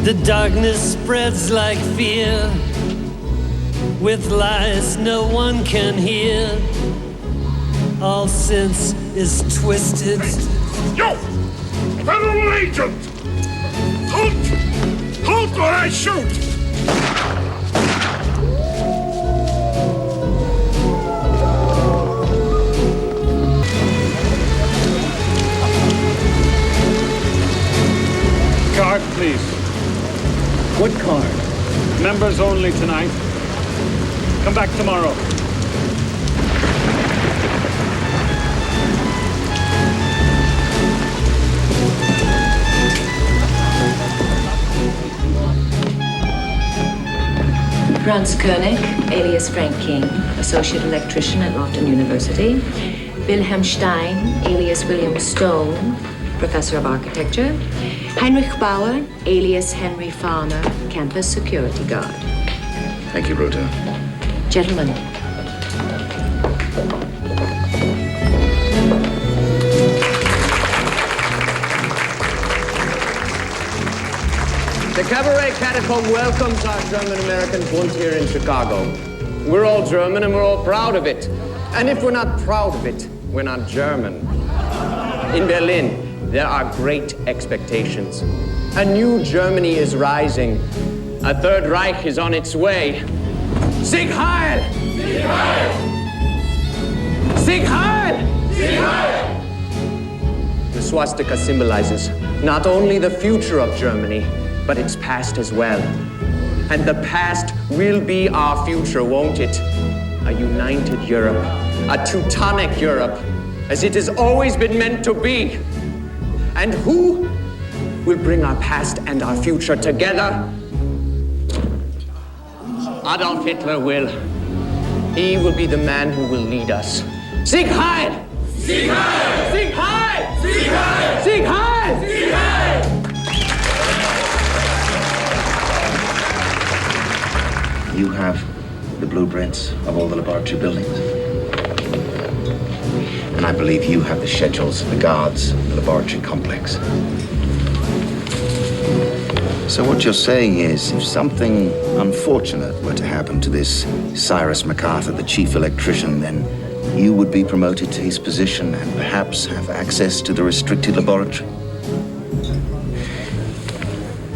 The darkness spreads like fear, with lies no one can hear. All sense is twisted. Yo! Federal agent! Halt! Halt or I shoot! Card, please. What card? Members only tonight. Come back tomorrow. Franz Koenig, alias Frank King, associate electrician at Lofton University. Wilhelm Stein, alias William Stone, professor of architecture. Heinrich Bauer, alias Henry Farmer, campus security guard. Thank you, Rota. Gentlemen. The Cabaret Catacomb welcomes our German-American Bund here in Chicago. We're all German and we're all proud of it. And if we're not proud of it, we're not German. In Berlin, there are great expectations. A new Germany is rising. A Third Reich is on its way. Sieg Heil! Sieg Heil! Sieg Heil! Sieg Heil! The swastika symbolizes not only the future of Germany, but its past as well. And the past will be our future, won't it? A united Europe, a Teutonic Europe, as it has always been meant to be. And who will bring our past and our future together? Adolf Hitler will. He will be the man who will lead us. Sieg Heil! Sieg Heil! Sieg Heil! Sieg Heil! Sieg Heil! Sieg Heil! You have the blueprints of all the laboratory buildings. And I believe you have the schedules of the guards of the laboratory complex. So what you're saying is, if something unfortunate were to happen to this Cyrus MacArthur, the chief electrician, then you would be promoted to his position and perhaps have access to the restricted laboratory?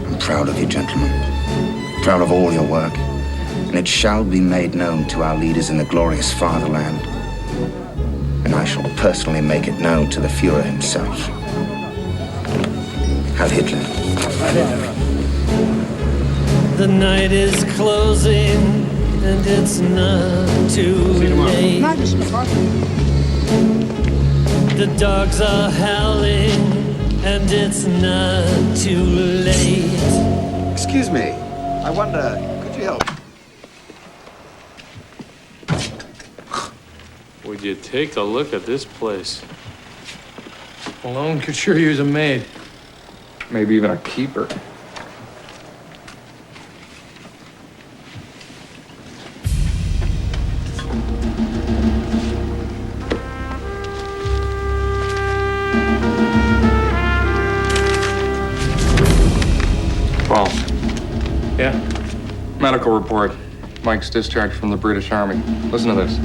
I'm proud of you, gentlemen. Proud of all your work. And it shall be made known to our leaders in the glorious fatherland. And I shall personally make it known to the Führer himself. Heil Hitler. The night is closing, and it's not too late. The dogs are howling, and it's not too late. Excuse me. I wonder, could you help? Would you take a look at this place? Malone could sure use a maid. Maybe even a keeper. Paul. Yeah? Medical report. Mike's discharged from the British Army. Listen to this.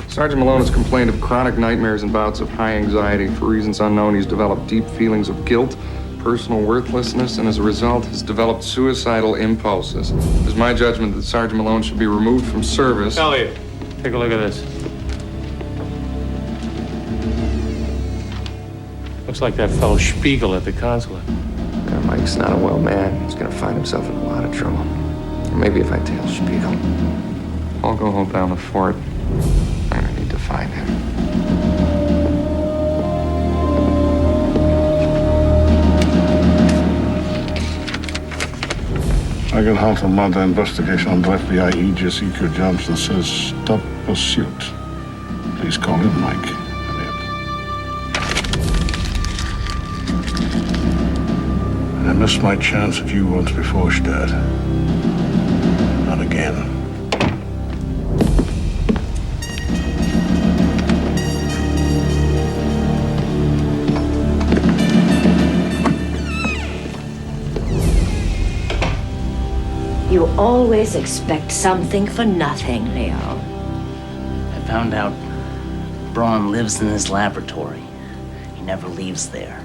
Sergeant Malone has complained of chronic nightmares and bouts of high anxiety. For reasons unknown, he's developed deep feelings of guilt, personal worthlessness, and as a result has developed suicidal impulses. It is my judgment that Sergeant Malone should be removed from service. Elliot, take a look at this. Looks like that fellow Spiegel at the consulate. Yeah, Mike's not a well man. He's gonna find himself in a lot of trouble. Or maybe if I tell Spiegel, I'll go hold down the fort. I'm gonna need to find him. I can halt a murder investigation under FBI aegis. E.Q. Johnson says stop pursuit. Please call him Mike. And I missed my chance at you once before, Stad. Not again. You always expect something for nothing, Leo. I found out Braun lives in his laboratory. He never leaves there.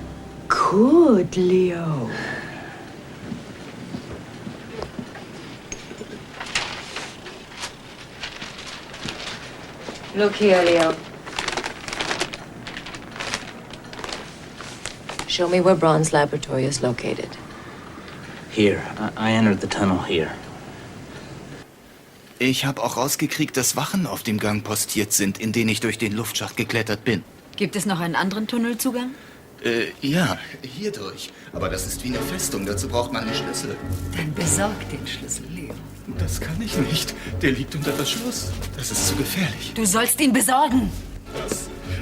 Good, Leo. Look here, Leo. Show me where Braun's laboratory is located. Here, I entered the tunnel here. Ich habe auch rausgekriegt, dass Wachen auf dem Gang postiert sind, in den ich durch den Luftschacht geklettert bin. Gibt es noch einen anderen Tunnelzugang? Ja, hier durch. Aber das ist wie eine Festung, dazu braucht man einen Schlüssel. Dann besorg den Schlüssel, Leo. Das kann ich nicht. Der liegt unter Verschluss. Das ist zu gefährlich. Du sollst ihn besorgen.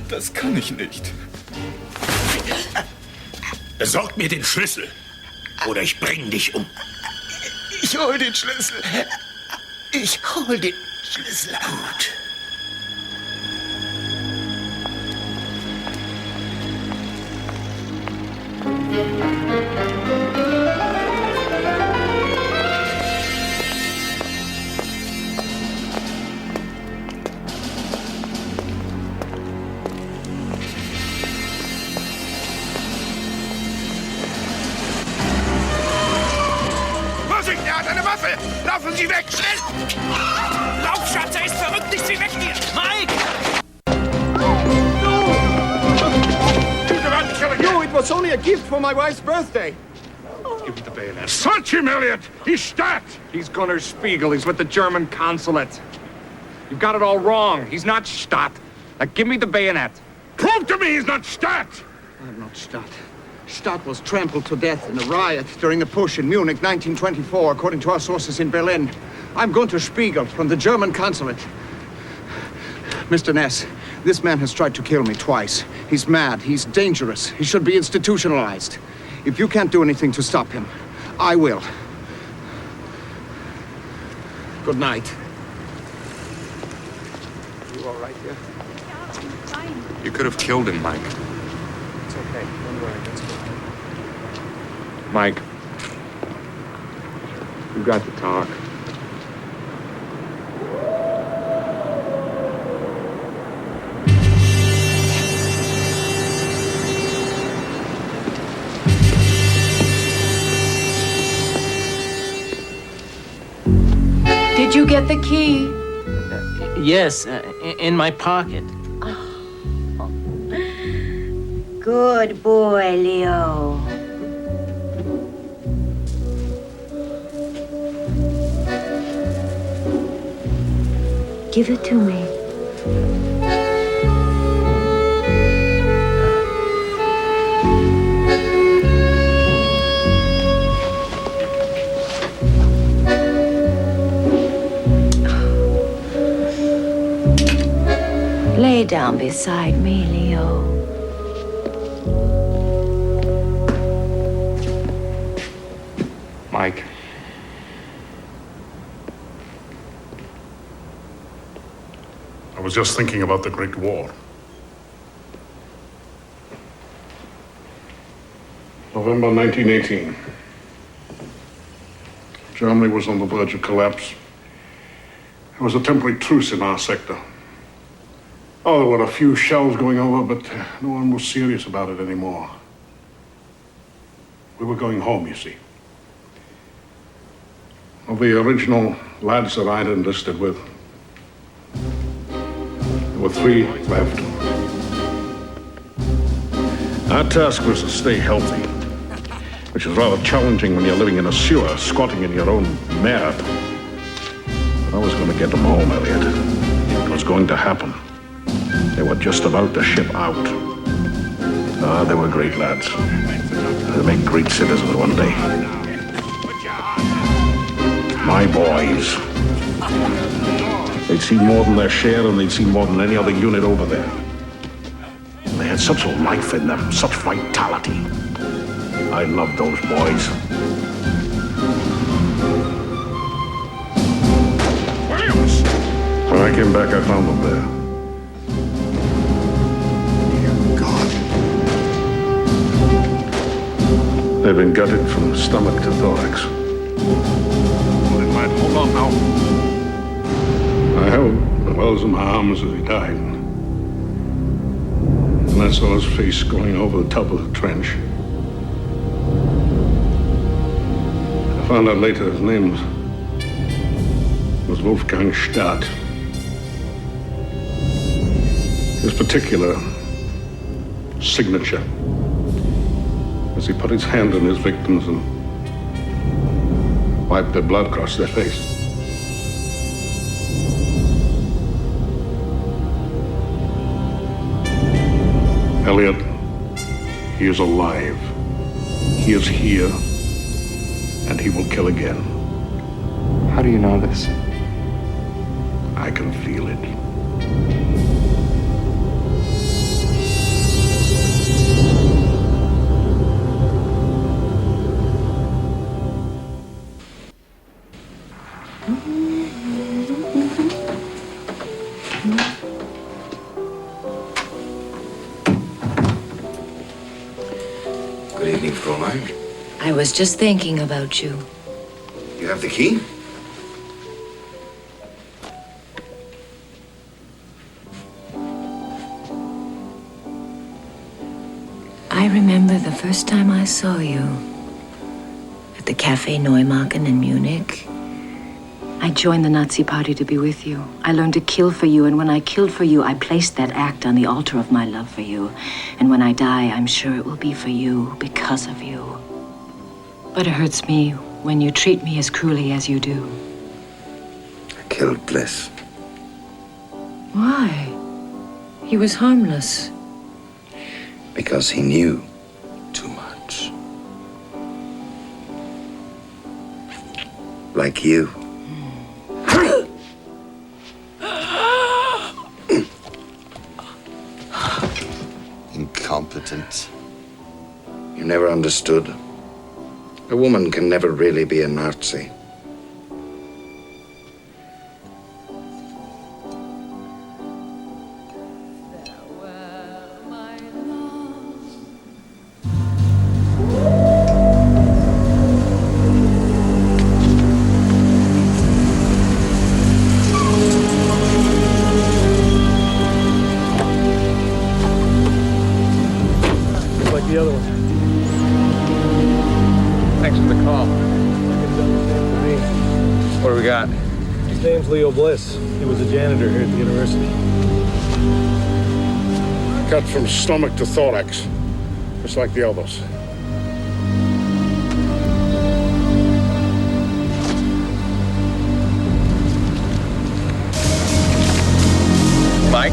Das kann ich nicht. Besorg mir den Schlüssel. Oder ich bring dich um. Ich hol den Schlüssel. Ich hol den Schlüssel. Gut. Laufen Sie weg! Schnell! Lauf, Schatz, er ist verrückt! Nicht Sie weg hier! Mike! No, it was only a gift for my wife's birthday. Give me the bayonet. Search him, Elliot! He's stacked! He's Gunnar Spiegel. He's with the German consulate. You've got it all wrong. He's not Stadt. Now give me the bayonet. Prove to me he's not Stadt! I'm not Stadt. Stadt was trampled to death in a riot during a push in Munich, 1924, according to our sources in Berlin. I'm Gunter Spiegel from the German consulate. Mr. Ness, this man has tried to kill me twice. He's mad. He's dangerous. He should be institutionalized. If you can't do anything to stop him, I will. Good night. You all right here? You could have killed him, Mike. It's okay. Don't worry. That's good. Mike, you got to talk. Did you get the key? Yes, in my pocket. Good boy, Leo. Give it to me. Lay down beside me, Leo. Mike. I was just thinking about the Great War. November 1918. Germany was on the verge of collapse. There was a temporary truce in our sector. Oh, there were a few shells going over, but no one was serious about it anymore. We were going home, you see. Of the original lads that I'd enlisted with, there were 3 left. Our task was to stay healthy, which is rather challenging when you're living in a sewer, squatting in your own mare. But I was going to get them home, Elliot. It was going to happen. They were just about to ship out. Ah, they were great lads. They'll make great citizens one day. My boys. They'd seen more than their share, and they'd seen more than any other unit over there. They had such life in them, such vitality. I loved those boys. Williams! When I came back, I found them there. They've been gutted from stomach to thorax. Well, they might hold on now. I held Wells in my arms as he died. And I saw his face going over the top of the trench. I found out later his name was Wolfgang Stadt. His particular signature, as he put his hand on his victims and wiped their blood across their face. Elliot, he is alive. He is here, and he will kill again. How do you know this? I can feel it. Good evening, Fräulein. I was just thinking about you. You have the key? I remember the first time I saw you at the Café Neumarken in Munich. I joined the Nazi party to be with you. I learned to kill for you, and when I killed for you, I placed that act on the altar of my love for you. And when I die, I'm sure it will be for you, because of you. But it hurts me when you treat me as cruelly as you do. I killed Bliss. Why? He was harmless. Because he knew too much. Like you. Incompetent. You never understood. A woman can never really be a Nazi. Like the other one. Thanks for the call. What do we got? His name's Leo Bliss. He was a janitor here at the university. Cut from stomach to thorax, just like the others. Mike?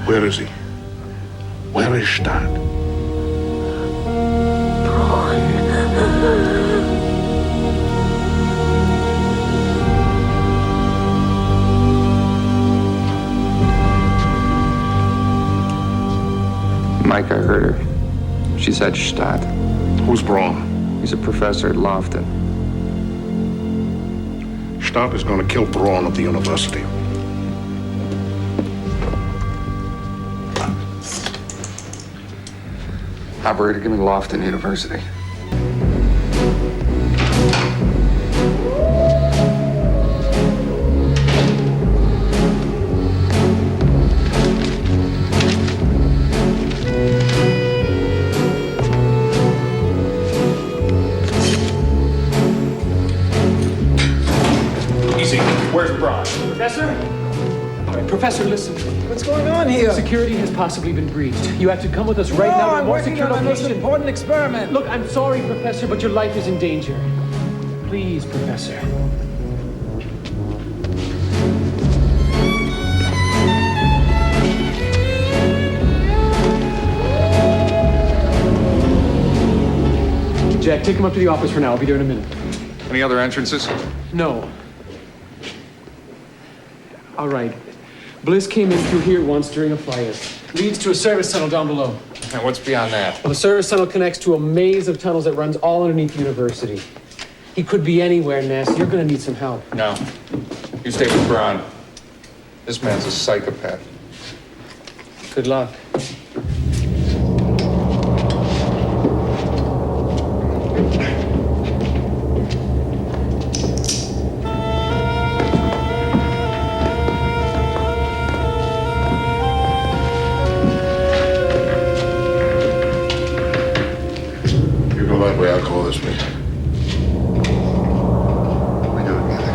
Where is he? Where is Stadt? Mike, I heard her. She said Stadt. Who's Braun? He's a professor at Lofton. Stadt is going to kill Braun at the university. Operator, give me Lofton University. Easy. Where's Braun? Professor? Professor, listen. What's going on here? Security has possibly been breached. You have to come with us right now to a I'm more working secure on my most location. important experiment. Look, I'm sorry, Professor, but your life is in danger. Please, Professor. Jack, take him up to the office for now. I'll be there in a minute. Any other entrances? No. All right. Bliss came in through here once during a fire. Leads to a service tunnel down below. And what's beyond that? Well, the service tunnel connects to a maze of tunnels that runs all underneath the university. He could be anywhere, Ness. You're gonna need some help. No. You stay with Braun. This man's a psychopath. Good luck. You go that way, I'll call this way. We do it together.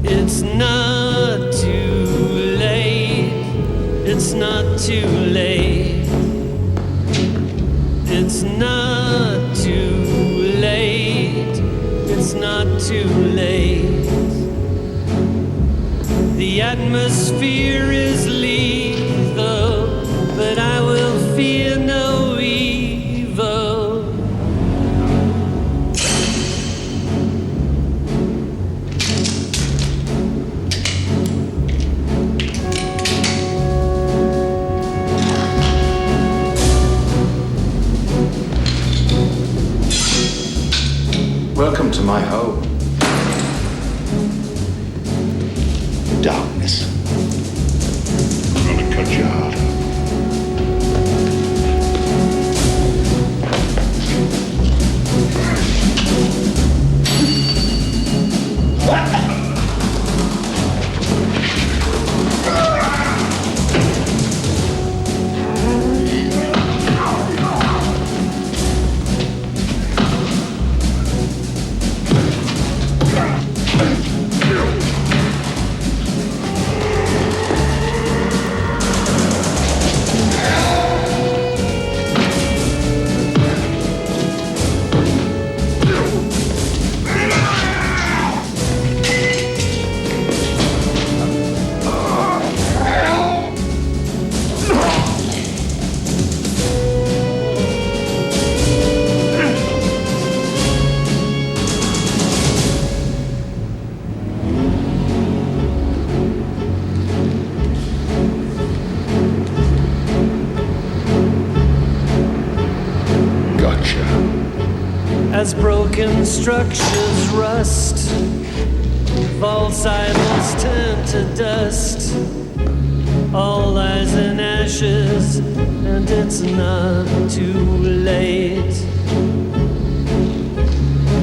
It's not too late. It's not too late. It's not too late. It's not too late. The atmosphere is lethal, but I will fear no evil. Welcome to my home. Darkness. I'm gonna cut your heart out. As broken structures rust, vaults idols turn to dust. All lies in ashes, and it's not too late.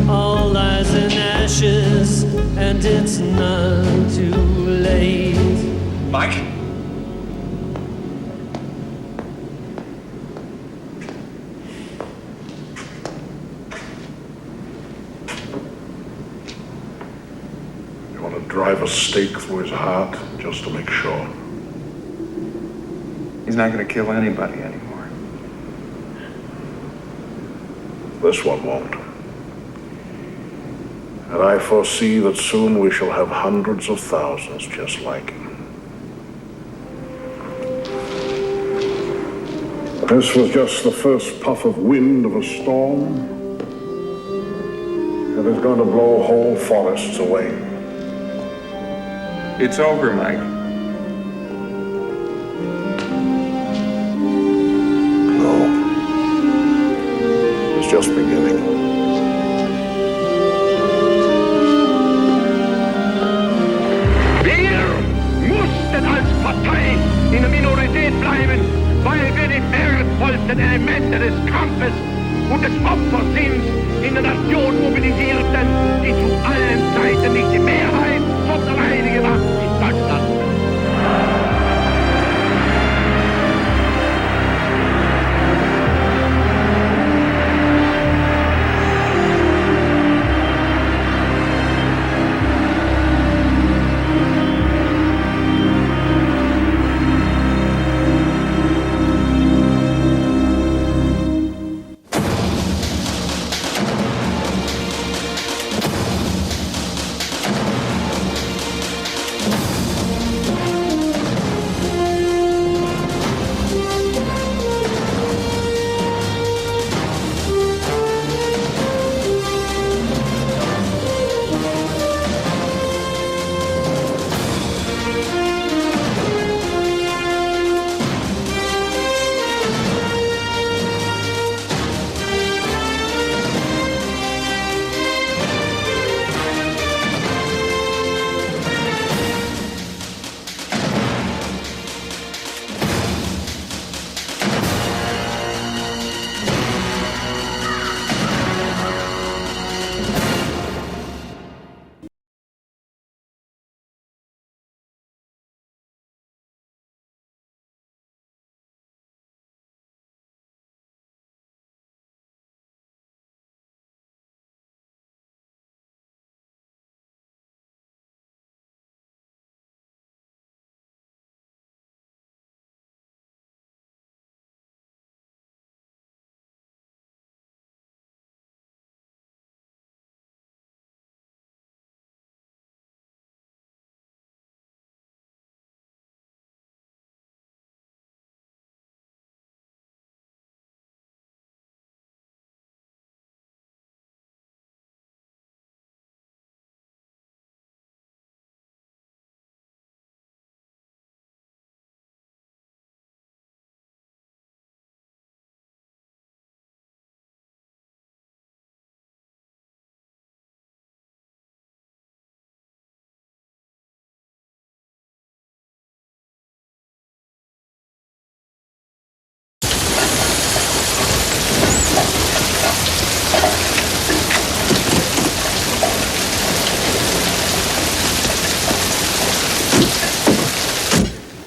All lies in ashes, and it's not too late. Mike? Drive a stake through his heart just to make sure. He's not going to kill anybody anymore. This one won't. And I foresee that soon we shall have hundreds of thousands just like him. This was just the first puff of wind of a storm. It is going to blow whole forests away. It's over, Mike. No. It's just beginning. Wir mussten als Partei in der Minorität bleiben, weil wir die wertvollsten Elemente des Kampfes und des Opfers sind, in der Nation mobilisierten, die zu allen Zeiten nicht die Mehrheit, sondern einige Macht in Deutschland.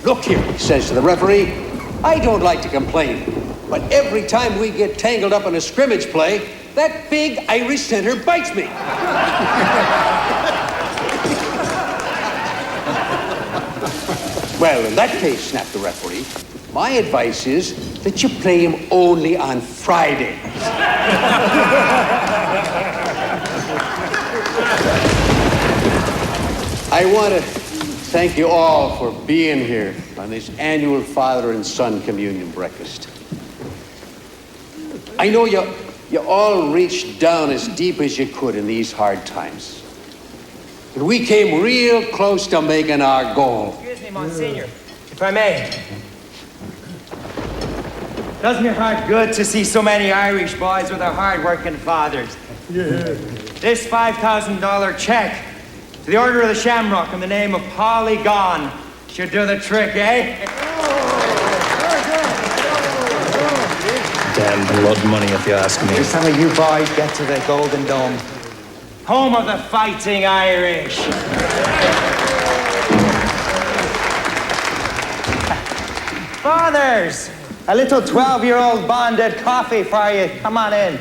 Look here, he says to the referee, I don't like to complain, but every time we get tangled up in a scrimmage play, that big Irish center bites me. Well, in that case, snapped the referee, my advice is that you play him only on Fridays. I want to thank you all for being here on this annual father and son communion breakfast. I know you all reached down as deep as you could in these hard times. But we came real close to making our goal. Excuse me, Monsignor, if I may. Doesn't your heart good to see so many Irish boys with their hard-working fathers? Yeah. This $5,000 check to the Order of the Shamrock in the name of Paulie Gone should do the trick, eh? Damn blood money, if you ask me. Some of you boys get to the Golden Dome. Home of the Fighting Irish. Fathers, a little 12-year-old bonded coffee for you. Come on in.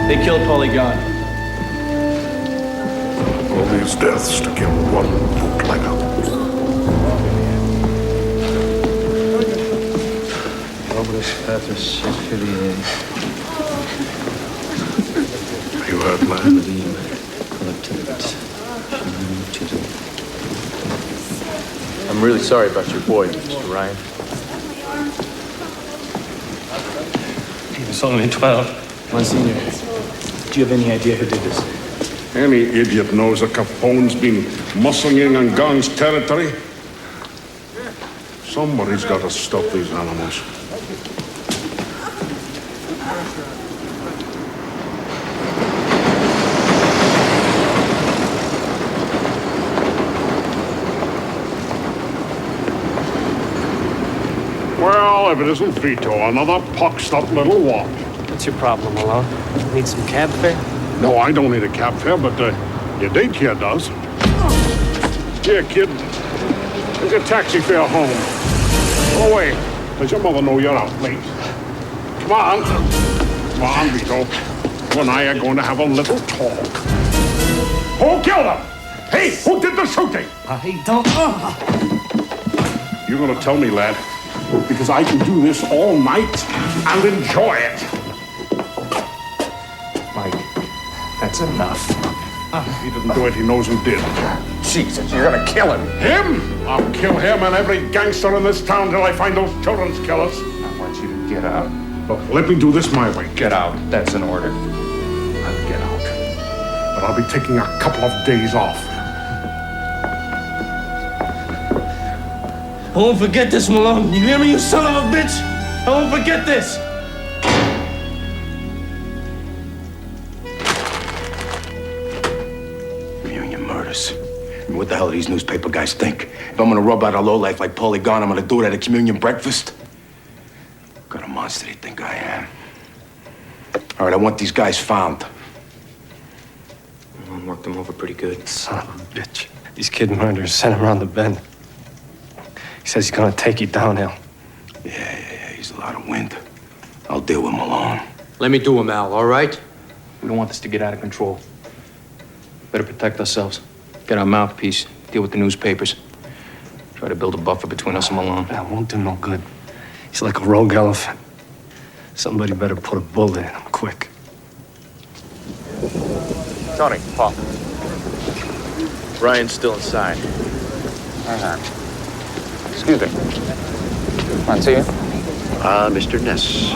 They killed Paulie Gone. All these deaths to kill one bootlegger. You heard, man? I'm really sorry about your boy, Mr. Ryan. He was only 12. Monsignor, do you have any idea who did this? Any idiot knows that Capone's been muscling in on Gong's territory. Somebody's got to stop these animals. Well, if it isn't Vito, another puxed up little wop. What's your problem, Malone? Need some cab fare? No, I don't need a cab fare, but your date here does. Here, kid. There's your taxi fare home. Go away. Does your mother know you're out late? Come on. Come on, Vito. You and I are going to have a little talk. Who killed him? Hey, who did the shooting? I don't know. You're going to tell me, lad, because I can do this all night and enjoy it. That's enough. If he didn't do it, he knows who did. Jesus, you're gonna kill him. Him? I'll kill him and every gangster in this town till I find those children's killers. I want you to get out. Look, let me do this my way. Get out. That's an order. I'll get out. But I'll be taking a couple of days off. I won't forget this, Malone. You hear me, you son of a bitch? I won't forget this. Communion murders. I mean, what the hell do these newspaper guys think? If I'm gonna rub out a lowlife like Paulie Gone, I'm gonna do it at a communion breakfast? What kind of monster do you think I am? All right, I want these guys found. Malone worked them over pretty good. Son of a bitch. These kid murderers sent him around the bend. He says he's gonna take you downhill. Yeah, he's a lot of wind. I'll deal with Malone. Let me do him, Al, all right? We don't want this to get out of control. Better protect ourselves. Get our mouthpiece. Deal with the newspapers. Try to build a buffer between us and Malone. That won't do no good. He's like a rogue elephant. Somebody better put a bullet in him quick. Tony, Paul. Ryan's still inside. Hang on. Excuse me. Want to see you? Mr. Ness.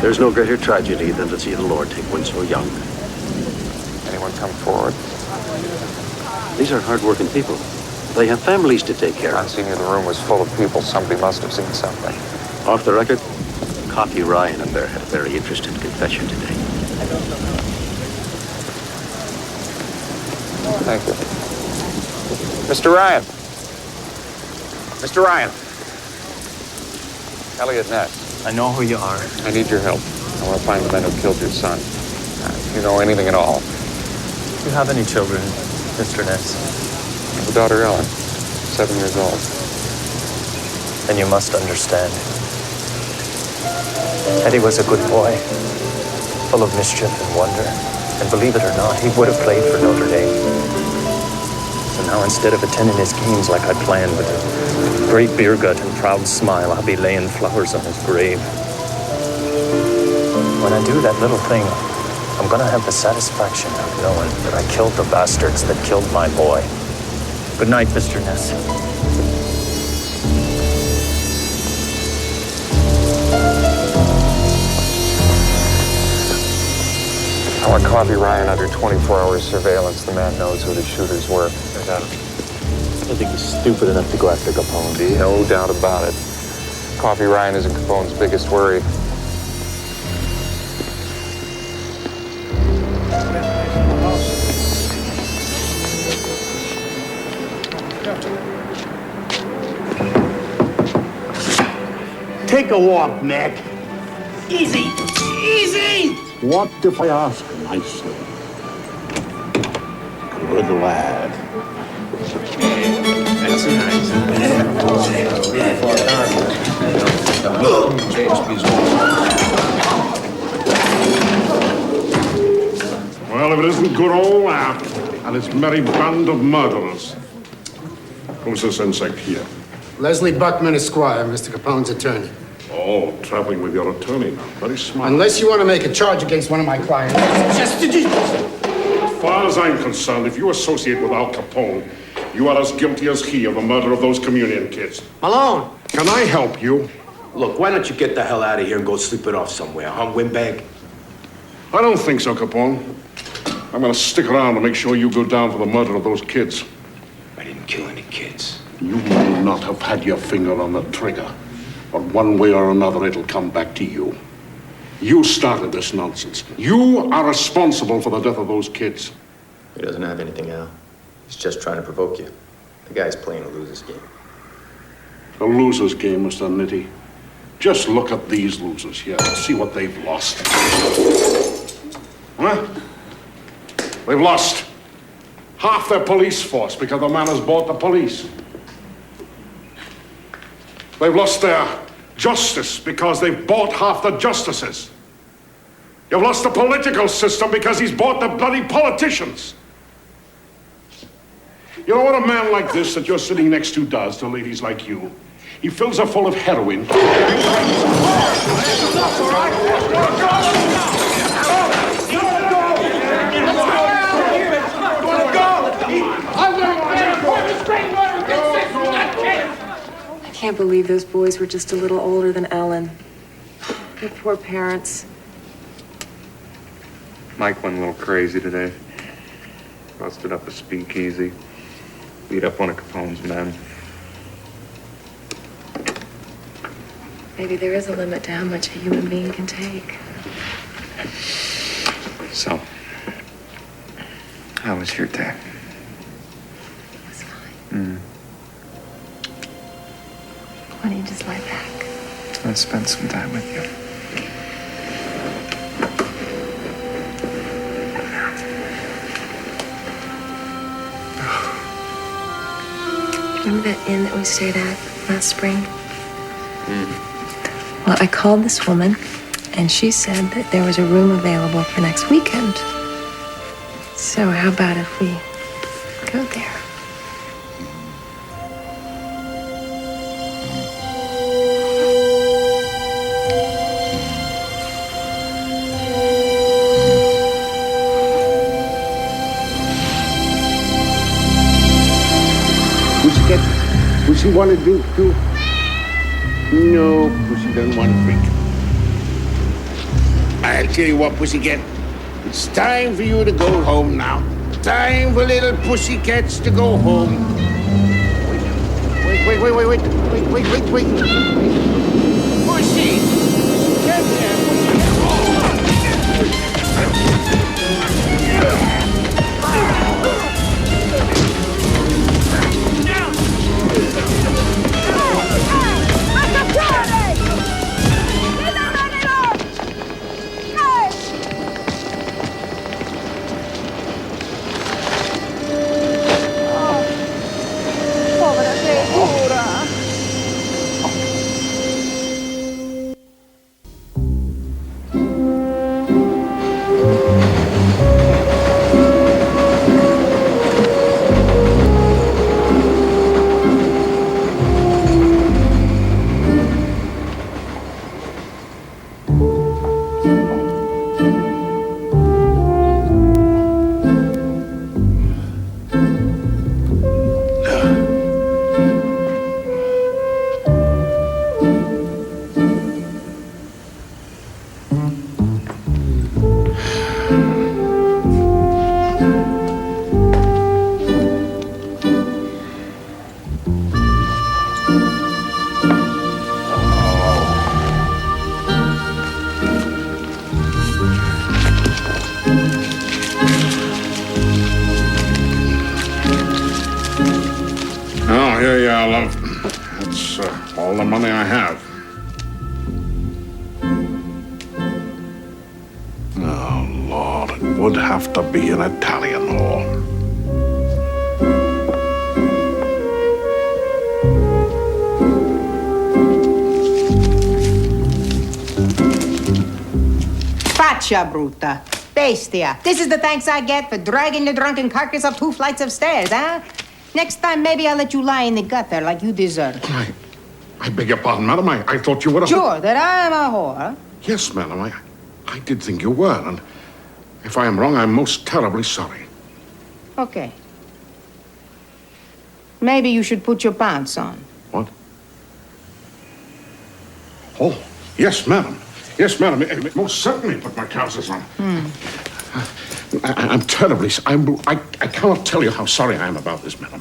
There's no greater tragedy than to see the Lord take one so young. Anyone come forward? These are hard-working people. They have families to take care of. Monsignor, the room was full of people. Somebody must have seen something. Off the record, Coffee Ryan up there had a very interesting confession today. Thank you. Mr. Ryan. Mr. Ryan. Elliot Ness. I know who you are. I need your help. I want to find the men who killed your son. If you know anything at all. Do you have any children, Mr. Ness? I have a daughter, Ellen, 7 years old. Then you must understand. Eddie was a good boy, full of mischief and wonder. And believe it or not, he would have played for Notre Dame. So now instead of attending his games like I planned with a great beer gut and proud smile, I'll be laying flowers on his grave. When I do that little thing, I'm gonna have the satisfaction of knowing that I killed the bastards that killed my boy. Good night, Mr. Ness. I want Coffee Ryan under 24-hour surveillance. The man knows who the shooters were. I got him. I think he's stupid enough to go after Capone, do you? No doubt about it. Coffee Ryan isn't Capone's biggest worry. Take a walk, Mac. Easy! Easy! What if I ask nicely? Good lad. That's nice. Well, if it isn't good old Al and his merry band of murderers. Who's this insect here? Leslie Buckman, Esquire, Mr. Capone's attorney. Oh, traveling with your attorney now. Very smart. Unless you want to make a charge against one of my clients. As far as I'm concerned, if you associate with Al Capone, you are as guilty as he of the murder of those communion kids. Malone! Can I help you? Look, why don't you get the hell out of here and go sleep it off somewhere, huh, windbag? I don't think so, Capone. I'm gonna stick around to make sure you go down for the murder of those kids. I didn't kill any kids. You may not have had your finger on the trigger, but one way or another it'll come back to you. You started this nonsense. You are responsible for the death of those kids. He doesn't have anything, Al. He's just trying to provoke you. The guy's playing a loser's game. A loser's game, Mr. Nitti. Just look at these losers here and see what they've lost. Huh? They've lost half their police force because the man has bought the police. They've lost their justice because they've bought half the justices. You've lost the political system because he's bought the bloody politicians. You know what a man like this that you're sitting next to does to ladies like you? He fills her full of heroin. I can't believe those boys were just a little older than Ellen. Their poor parents. Mike went a little crazy today. Busted up a speakeasy. Beat up one of Capone's men. Maybe there is a limit to how much a human being can take. So, how was your day? It was fine. Why don't you just lie back? I'll spend some time with you. Remember that inn that we stayed at last spring? Well, I called this woman, and she said that there was a room available for next weekend. So how about if we go there? Pussy want to drink too? No, Pussy doesn't want to drink. I'll tell you what, Pussycat. It's time for you to go home now. Time for little pussycats to go home. Wait. Pussy! Get there, love. That's all the money I have. Oh, Lord, it would have to be an Italian whore. Faccia brutta. Bestia. This is the thanks I get for dragging the drunken carcass up 2 flights of stairs, huh? Next time, maybe I'll let you lie in the gutter like you deserve. I beg your pardon, madam. I thought you were a... Sure, that I'm a whore. Yes, madam. I did think you were, and if I am wrong, I'm most terribly sorry. Okay. Maybe you should put your pants on. What? Oh, yes, madam. Yes, madam. Most certainly put my trousers on. I'm terribly... I cannot tell you how sorry I am about this, madam.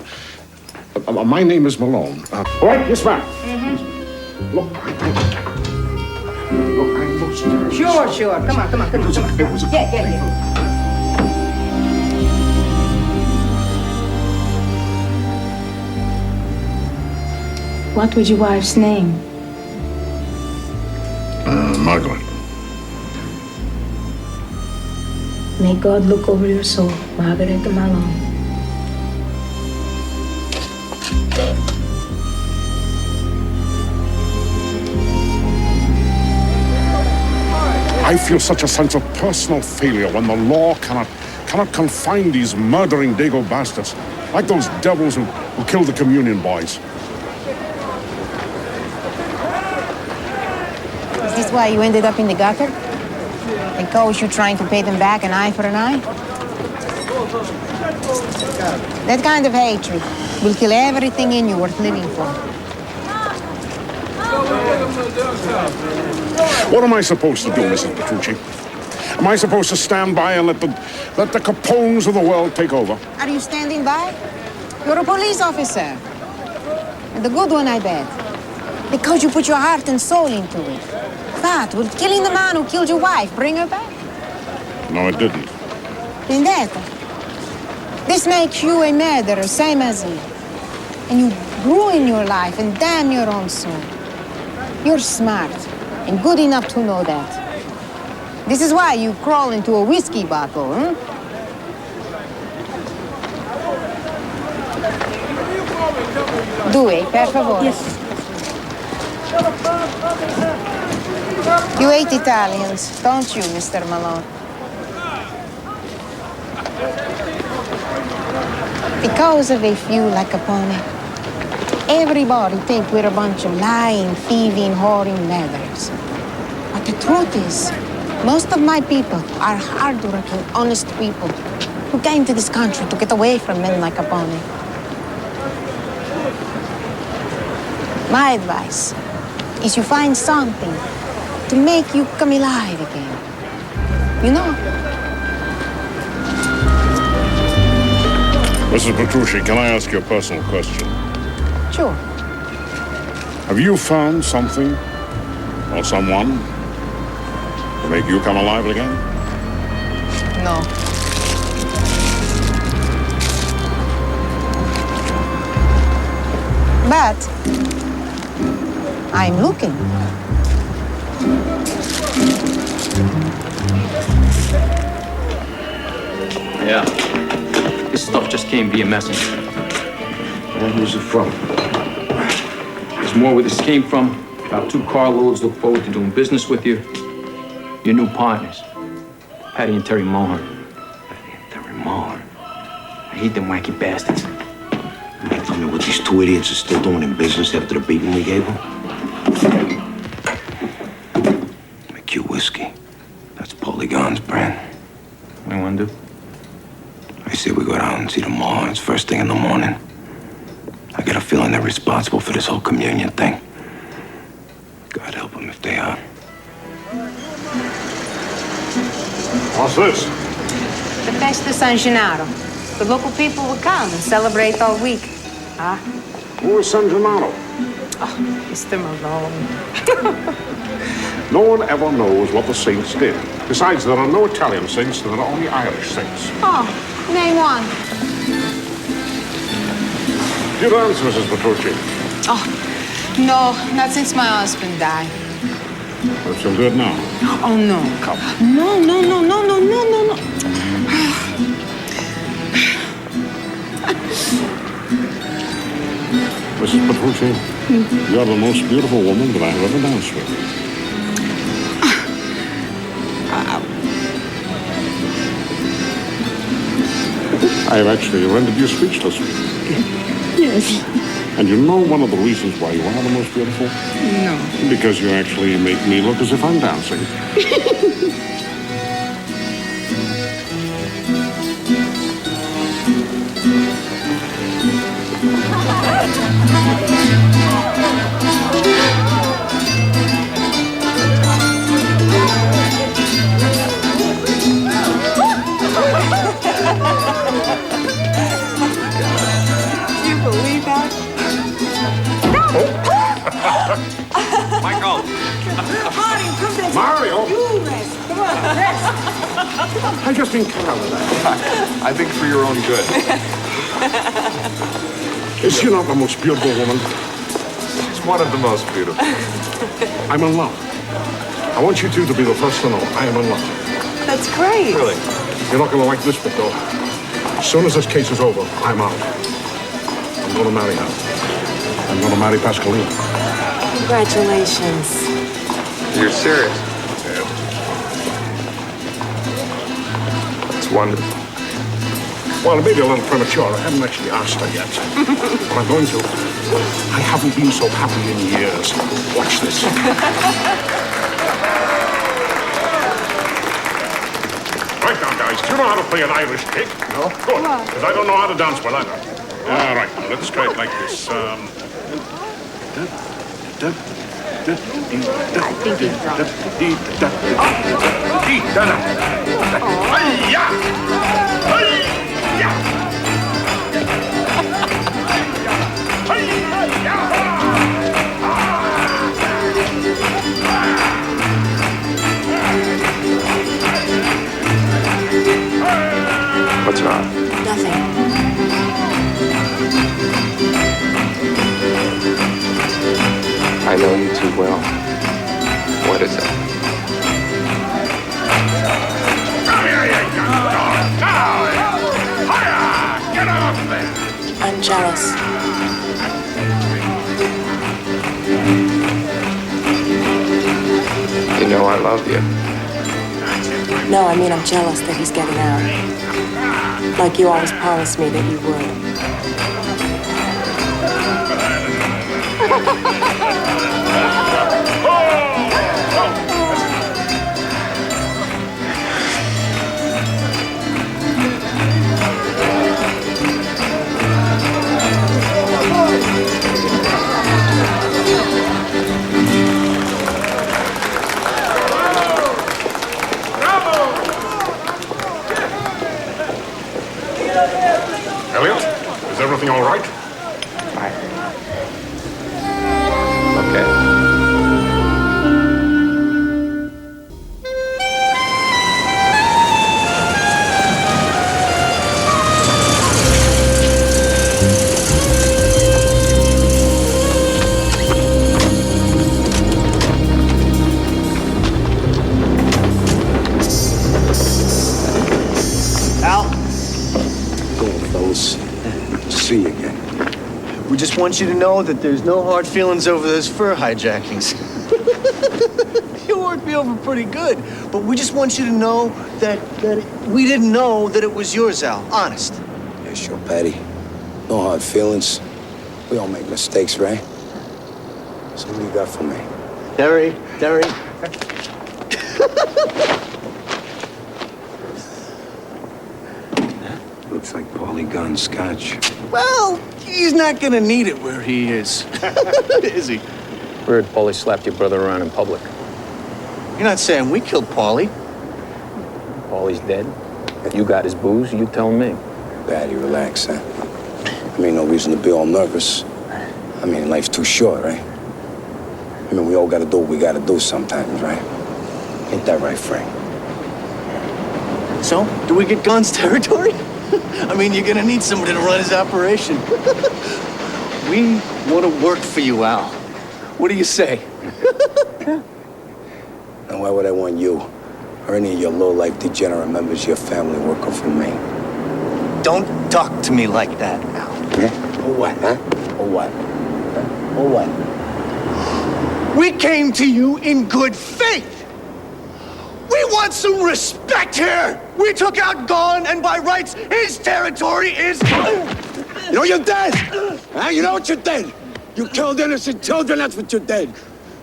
My name is Malone. All right, yes, ma'am. Look, I'm most terribly... Sure. Come on. Get. What was your wife's name? Margaret. May God look over your soul, Margaret Malone. I feel such a sense of personal failure when the law cannot confine these murdering Dago bastards, like those devils who killed the communion boys. Is this why you ended up in the gutter? They caught you trying to pay them back an eye for an eye? That kind of hatred will kill everything in you worth living for. What am I supposed to do, Mrs. Petrucci? Am I supposed to stand by and let the Capones of the world take over? Are you standing by? You're a police officer. And a good one, I bet. Because you put your heart and soul into it. But will killing the man who killed your wife bring her back? No, it didn't. Vendetta. This makes you a murderer, same as he. And you ruin your life and damn your own soul. You're smart and good enough to know that. This is why you crawl into a whiskey bottle, huh? Due, per favore. Yes. You hate Italians, don't you, Mr. Malone? Because of a few like Capone, everybody think we're a bunch of lying, thieving, whoring murderers. But the truth is, most of my people are hard-working, honest people who came to this country to get away from men like Capone. My advice is you find something to make you come alive again. You know? Mrs. Petrucci, can I ask you a personal question? Sure. Have you found something or someone to make you come alive again? No. But I'm looking. Yeah. This stuff just came via messenger. And who's it from? There's more where this came from. About 2 carloads. Look forward to doing business with you. Your new partners, Patty and Terry Mohar. Terry Mohar? I hate them wacky bastards. You might tell me what these 2 idiots are still doing in business after the beating we gave them? McHugh whiskey. That's Polygon's brand. What do you want to do? I say we go down and see the Mohars first thing in the morning. I get a feeling they're responsible for this whole communion thing. God help them if they are. What's this? The Festa San Gennaro. The local people will come and celebrate all week. Huh? Who is San Gennaro? Oh, Mr. Malone. No one ever knows what the saints did. Besides, there are no Italian saints, there are only Irish saints. Oh, name one. You dance, Mrs. Petrucci. Oh, no, not since my husband died. I feel good now. Oh, no. Come. No. Mrs. Petrucci, you're the most beautiful woman that I have ever danced with. I have actually rendered you speechless. Yes. And you know one of the reasons why you are the most beautiful? No. Because you actually make me look as if I'm dancing. Do you believe that? Michael! Mario, come back. Mario? You rest. Come on, rest. I just didn't care about that. I think for your own good. Is she not the most beautiful woman? She's one of the most beautiful. I'm in love. I want you two to be the first to know I am in love. That's great. Really? You're not going to like this bit, though. As soon as this case is over, I'm out. I'm going to marry her. I'm going to marry Pascaline. Congratulations. You're serious? Yeah. It's wonderful. Well, it may be a little premature. I haven't actually asked her yet. But I'm going to. I haven't been so happy in years. Watch this. Right now, guys, do you know how to play an Irish kick? No? Good, because I don't know how to dance well either. All right, now, let's try it like this. I think he's drunk. What's wrong? Nothing. I know you too well. What is it? Get off there! I'm jealous. You know I love you. No, I mean I'm jealous that he's getting out. Like you always promised me that you would. Elliot, is everything all right? Okay. See you again. We just want you to know that there's no hard feelings over those fur hijackings. You worked me over pretty good, but we just want you to know that we didn't know that it was yours, Al. Honest. Yeah, sure, Patty. No hard feelings. We all make mistakes, right? So what do you got for me? Derry. Looks like polygon scotch. Well, he's not gonna need it where he is. Is he? Heard Paulie slapped your brother around in public. You're not saying we killed Paulie? Paulie's dead. You got his booze, you tell me. Patty, relax, huh? I mean, no reason to be all nervous. I mean, life's too short, right? I mean, we all gotta do what we gotta do sometimes, right? Ain't that right, Frank? So, do we get Guns territory? I mean, you're gonna need somebody to run his operation. We want to work for you, Al. What do you say? Now, why would I want you or any of your low-life degenerate members of your family working for me? Don't talk to me like that, Al. Yeah? Or what, huh? Or what? Or what? We came to you in good faith. We want some respect here. We took out Gon, and by rights, his territory is... You know you're dead! Huh? You know what you did? You killed innocent children, that's what you did.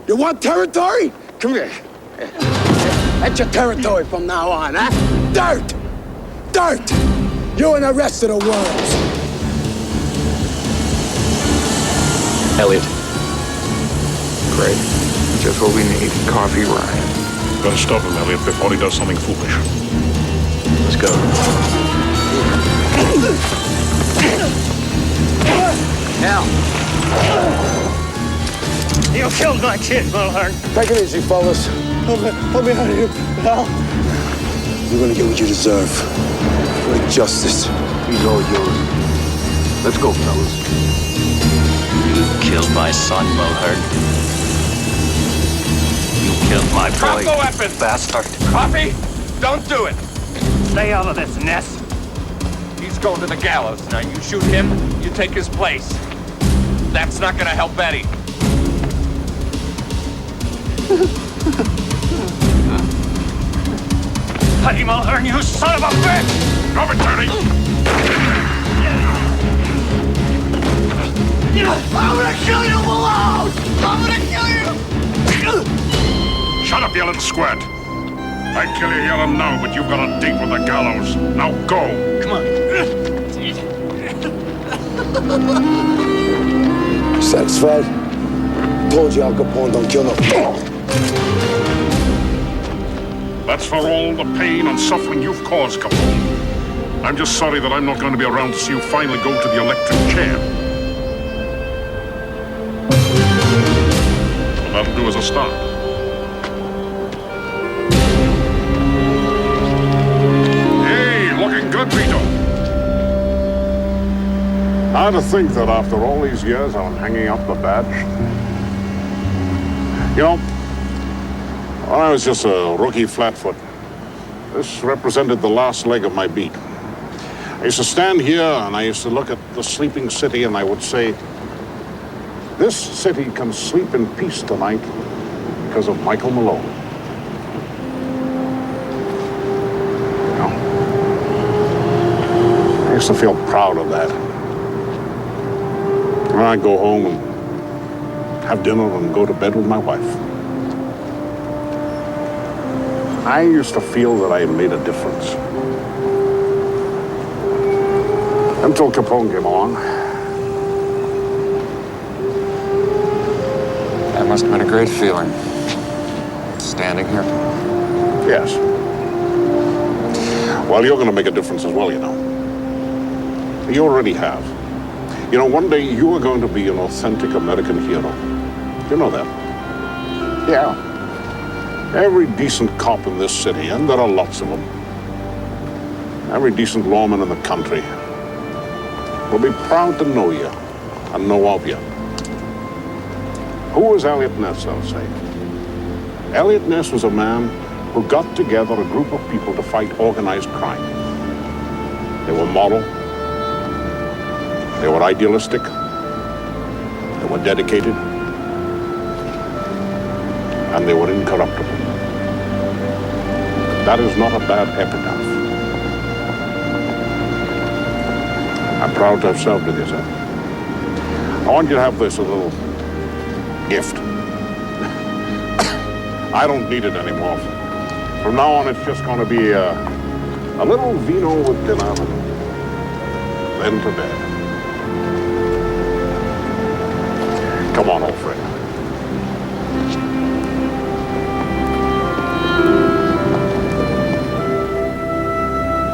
You want territory? Come here. That's your territory from now on, huh? Dirt! Dirt! You and the rest of the worms. Elliot. Great. Just what we need. Coffee, Ryan. Gotta stop him, Elliot, before he does something foolish. Let's go. Al. You killed my kid, Mulhern. Take it easy, fellas. Help me out of here, Al. You're gonna get what you deserve. With justice. He's all yours. Let's go, fellas. You killed my son, Mulhern. You killed my boy. Drop the weapon! Bastard. Coffee, don't do it. Stay out of this, Ness. He's going to the gallows. Now you shoot him, you take his place. That's not gonna help Betty. Teddy Mulhern, you son of a bitch! Drop it, Teddy! I'm gonna kill you, Malone! I'm gonna kill you! Shut up, you little squirt. I'd kill you here and now, but you've got a date with the gallows. Now go. Come on. Satisfied? Told you Al Capone don't kill no... That's for all the pain and suffering you've caused, Capone. I'm just sorry that I'm not going to be around to see you finally go to the electric chair. But that'll do as a start. Hey, looking good, Vito. Hard to think that after all these years I'm hanging up the badge. You know, when I was just a rookie flatfoot, this represented the last leg of my beat. I used to stand here and I used to look at the sleeping city and I would say, this city can sleep in peace tonight because of Michael Malone. You know, I used to feel proud of that. And I'd go home and have dinner and go to bed with my wife. I used to feel that I had made a difference. Until Capone came along. That must have been a great feeling. Standing here. Yes. Well, you're going to make a difference as well, you know. You already have. You know, one day you are going to be an authentic American hero. You know that? Yeah. Every decent cop in this city, and there are lots of them, every decent lawman in the country will be proud to know you and know of you. Who was Elliot Ness, I'll say? Elliot Ness was a man who got together a group of people to fight organized crime. They were moral, they were idealistic, they were dedicated, and they were incorruptible. That is not a bad epitaph. I'm proud to have served with you, sir. I want you to have this, a little gift. I don't need it anymore. From now on, it's just going to be a little vino with dinner, and then to bed. Come on, old friend.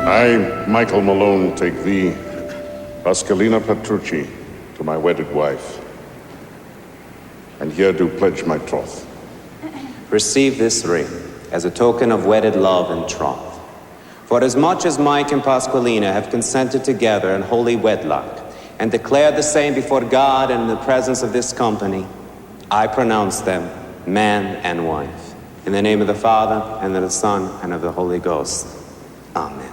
I, Michael Malone, take thee, Pascalina Petrucci, to my wedded wife, and here do pledge my troth. Receive this ring as a token of wedded love and troth. For as much as Mike and Pasqualina have consented together in holy wedlock, and declare the same before God and in the presence of this company, I pronounce them man and wife. In the name of the Father, and of the Son, and of the Holy Ghost. Amen.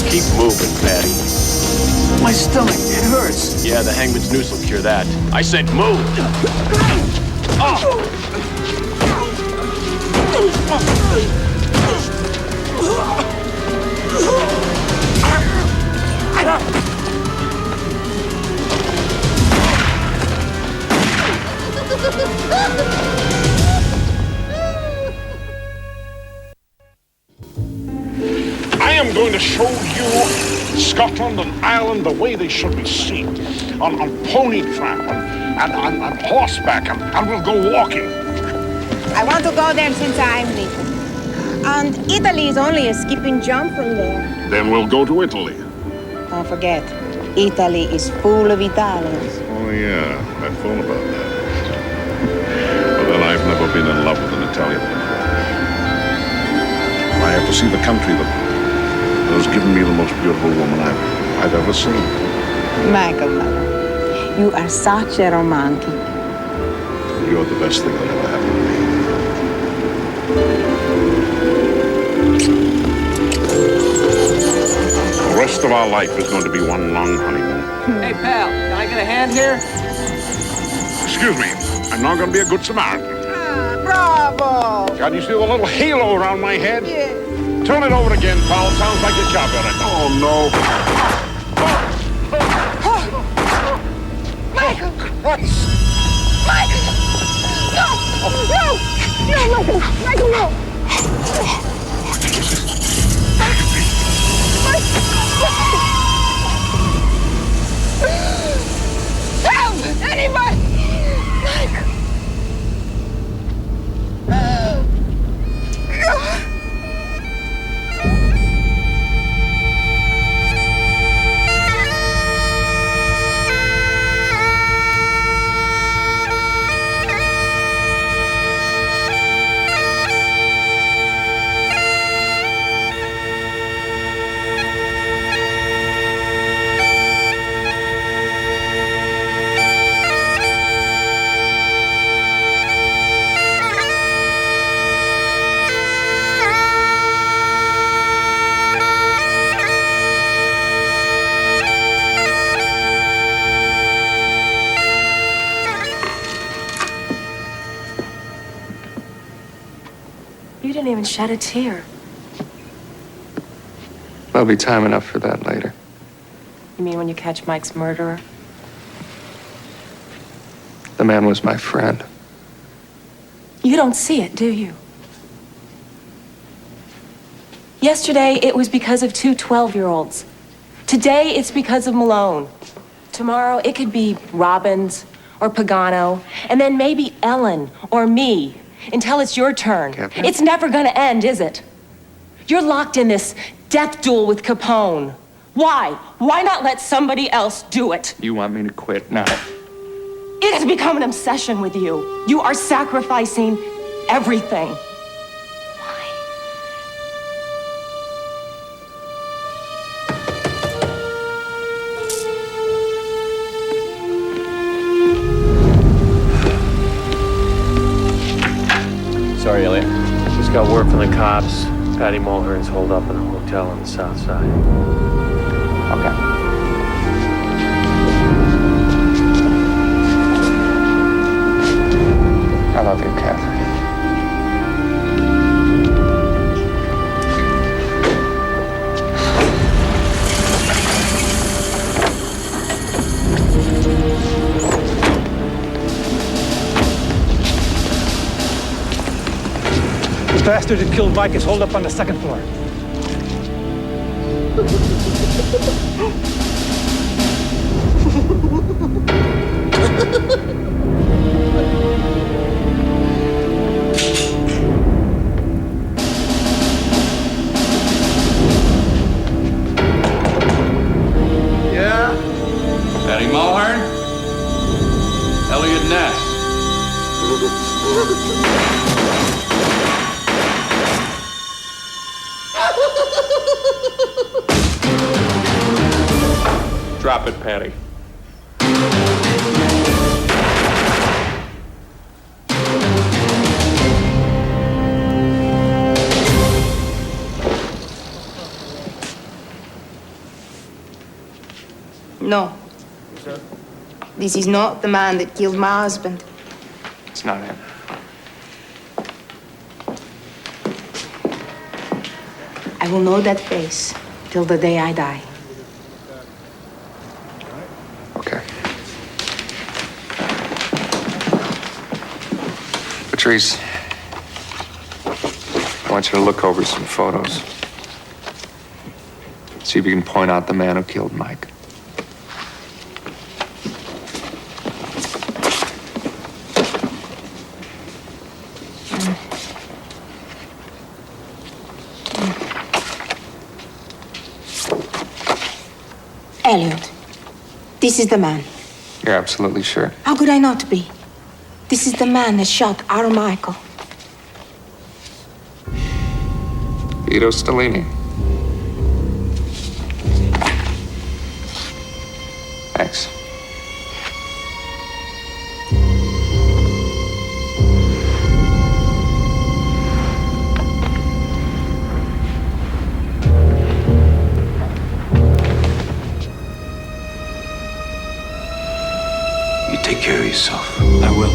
Keep moving, Patty. My stomach, it hurts. Yeah, the hangman's noose will cure that. I said move! I am going to show you Scotland and Ireland the way they should be seen. On pony trap and on horseback, and we'll go walking. I want to go there since I'm little. And Italy is only a skipping jump from there. Then we'll go to Italy. Don't forget, Italy is full of Italians. Oh, yeah, I thought about that. But then I've never been in love with an Italian before. I have to see the country that has given me the most beautiful woman I've ever seen. Michael, you are such a romantic. You're the best thing that ever happened to me. The rest of our life is going to be one long honeymoon. Hey, pal, can I get a hand here? Excuse me, I'm not going to be a good Samaritan. Bravo! Can you see the little halo around my head? Yeah. Turn it over again, pal. Sounds like a job at it. Oh, no. Michael! Christ! Michael! No! No! No, Michael! Michael, no! Help! Anybody! Michael! even shed a tear. There'll be time enough for that later. You mean when you catch Mike's murderer? The man was my friend. You don't see it, do you? Yesterday, it was because of two 12-year-olds. Today, it's because of Malone. Tomorrow, it could be Robbins or Pagano, and then maybe Ellen or me, until it's your turn. Catherine? It's never gonna end, is it? You're locked in this death duel with Capone. Why? Why not let somebody else do it? You want me to quit now? It has become an obsession with you. You are sacrificing everything. Sorry, Elliot. Just got word from the cops. Patty Mulhern's holed up in a hotel on the south side. Okay. I love you, Catherine. The bastard who killed Mike is holed up on the second floor. Yeah? Patty Mulhern? Elliot Ness. Drop it, Patty. No. This is not the man that killed my husband. It's not him. I will know that face till the day I die. Okay. Patrice, I want you to look over some photos. See if you can point out the man who killed Mike. Elliot, this is the man. You're absolutely sure? How could I not be? This is the man that shot our Michael. Vito Stellini. Thanks. You take care of yourself. I will.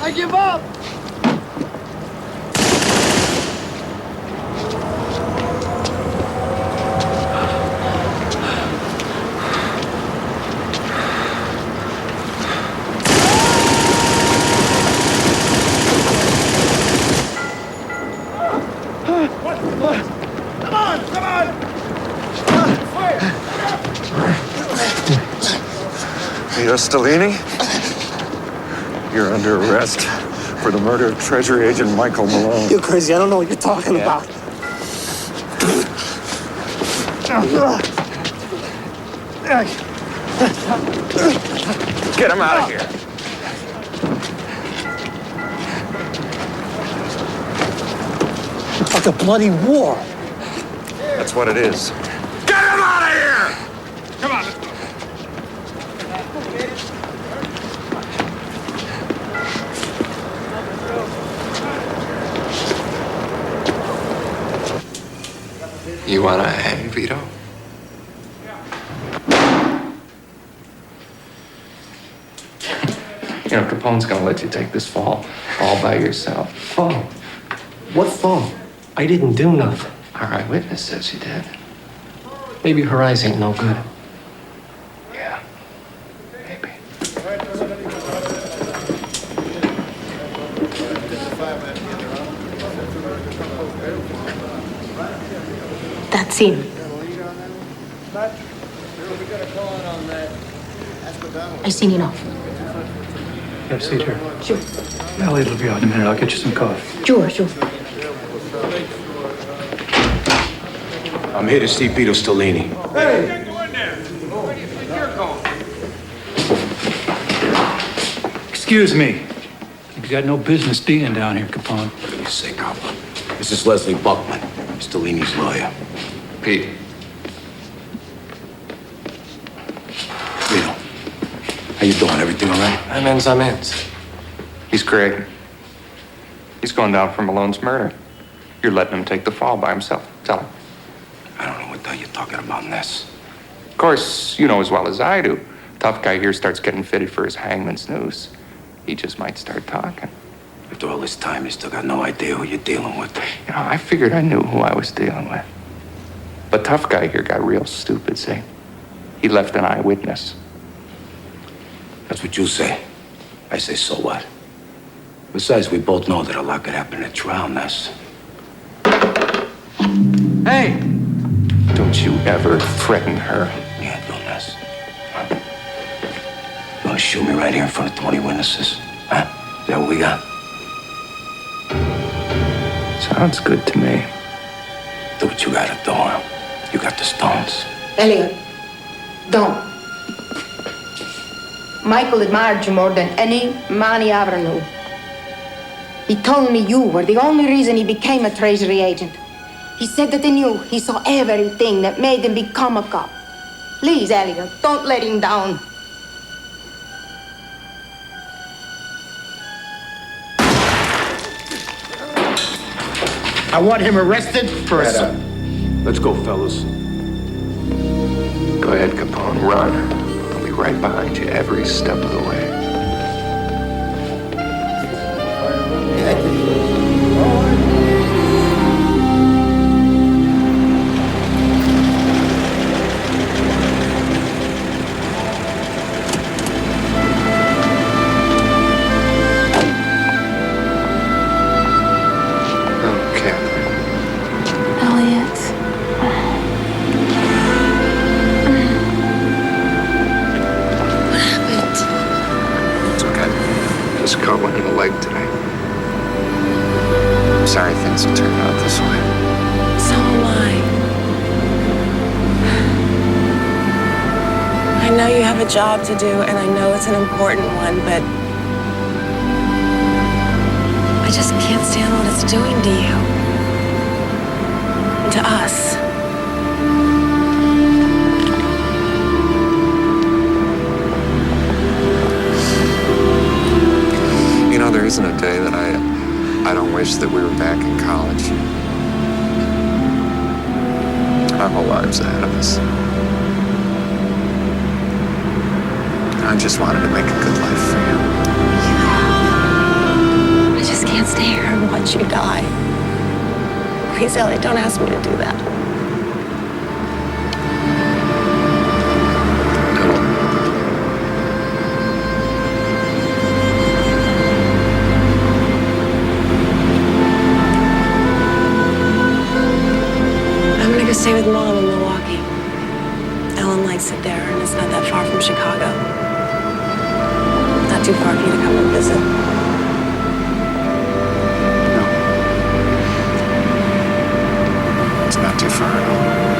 I give up! Come on! Come on! Vito Stellini? You're under arrest for the murder of Treasury Agent Michael Malone. You're crazy. I don't know what you're talking about. Get him out of here. It's like a bloody war. That's what it is. Get him out of here! Come on, let's go. You want to hang, Vito? You know, Capone's gonna let you take this fall all by yourself. Fall? What fall? I didn't do nothing. Our eyewitness says you did. Maybe her eyes ain't no good. Yeah, maybe. That's him. I seen enough. Have a seat here. Sure. Elliot will be out in a minute. I'll get you some coffee. Sure, sure. I'm here to see Vito Stellini. Hey! Excuse me. You've got no business being down here, Capone. For goodness sake, Alpha. This is Leslie Buckman, Stellini's lawyer. Pete. Vito, how you doing? Everything all right? I'm in. He's Greg. He's going down for Malone's murder. You're letting him take the fall by himself. Tell him. I don't know what the hell you're talking about, Ness. Of course, you know as well as I do. Tough guy here starts getting fitted for his hangman's noose. He just might start talking. After all this time, you still got no idea who you're dealing with. You know, I figured I knew who I was dealing with. But tough guy here got real stupid, see? He left an eyewitness. That's what you say. I say, so what? Besides, we both know that a lot could happen at trial, Ness. Hey! Don't you ever threaten her. Yeah, no, Ness. You wanna shoot me right here in front of 20 witnesses? Huh? Is that what we got? Sounds good to me. Do what you gotta do, huh? You got the stones. Elliot, don't. Michael admired you more than any man he ever knew. He told me you were the only reason he became a Treasury agent. He said that in you, he saw everything that made him become a cop. Please, Elliot, don't let him down. I want him arrested for assault. Let's go, fellas. Go ahead, Capone. Run. I'll be right behind you every step of the way. Sorry things have turned out this way. So am I know you have a job to do, and I know it's an important one, but I just can't stand what it's doing to you. And to us. You know, there isn't a day that I don't wish that we were back in college. Our whole lives ahead of us. I just wanted to make a good life for you. I just can't stay here and watch you die. Please, Elliot, don't ask me to do that. Stay with Mom in Milwaukee. Ellen likes it there, and it's not that far from Chicago. That not too far for you to come and visit. It's not too far at all.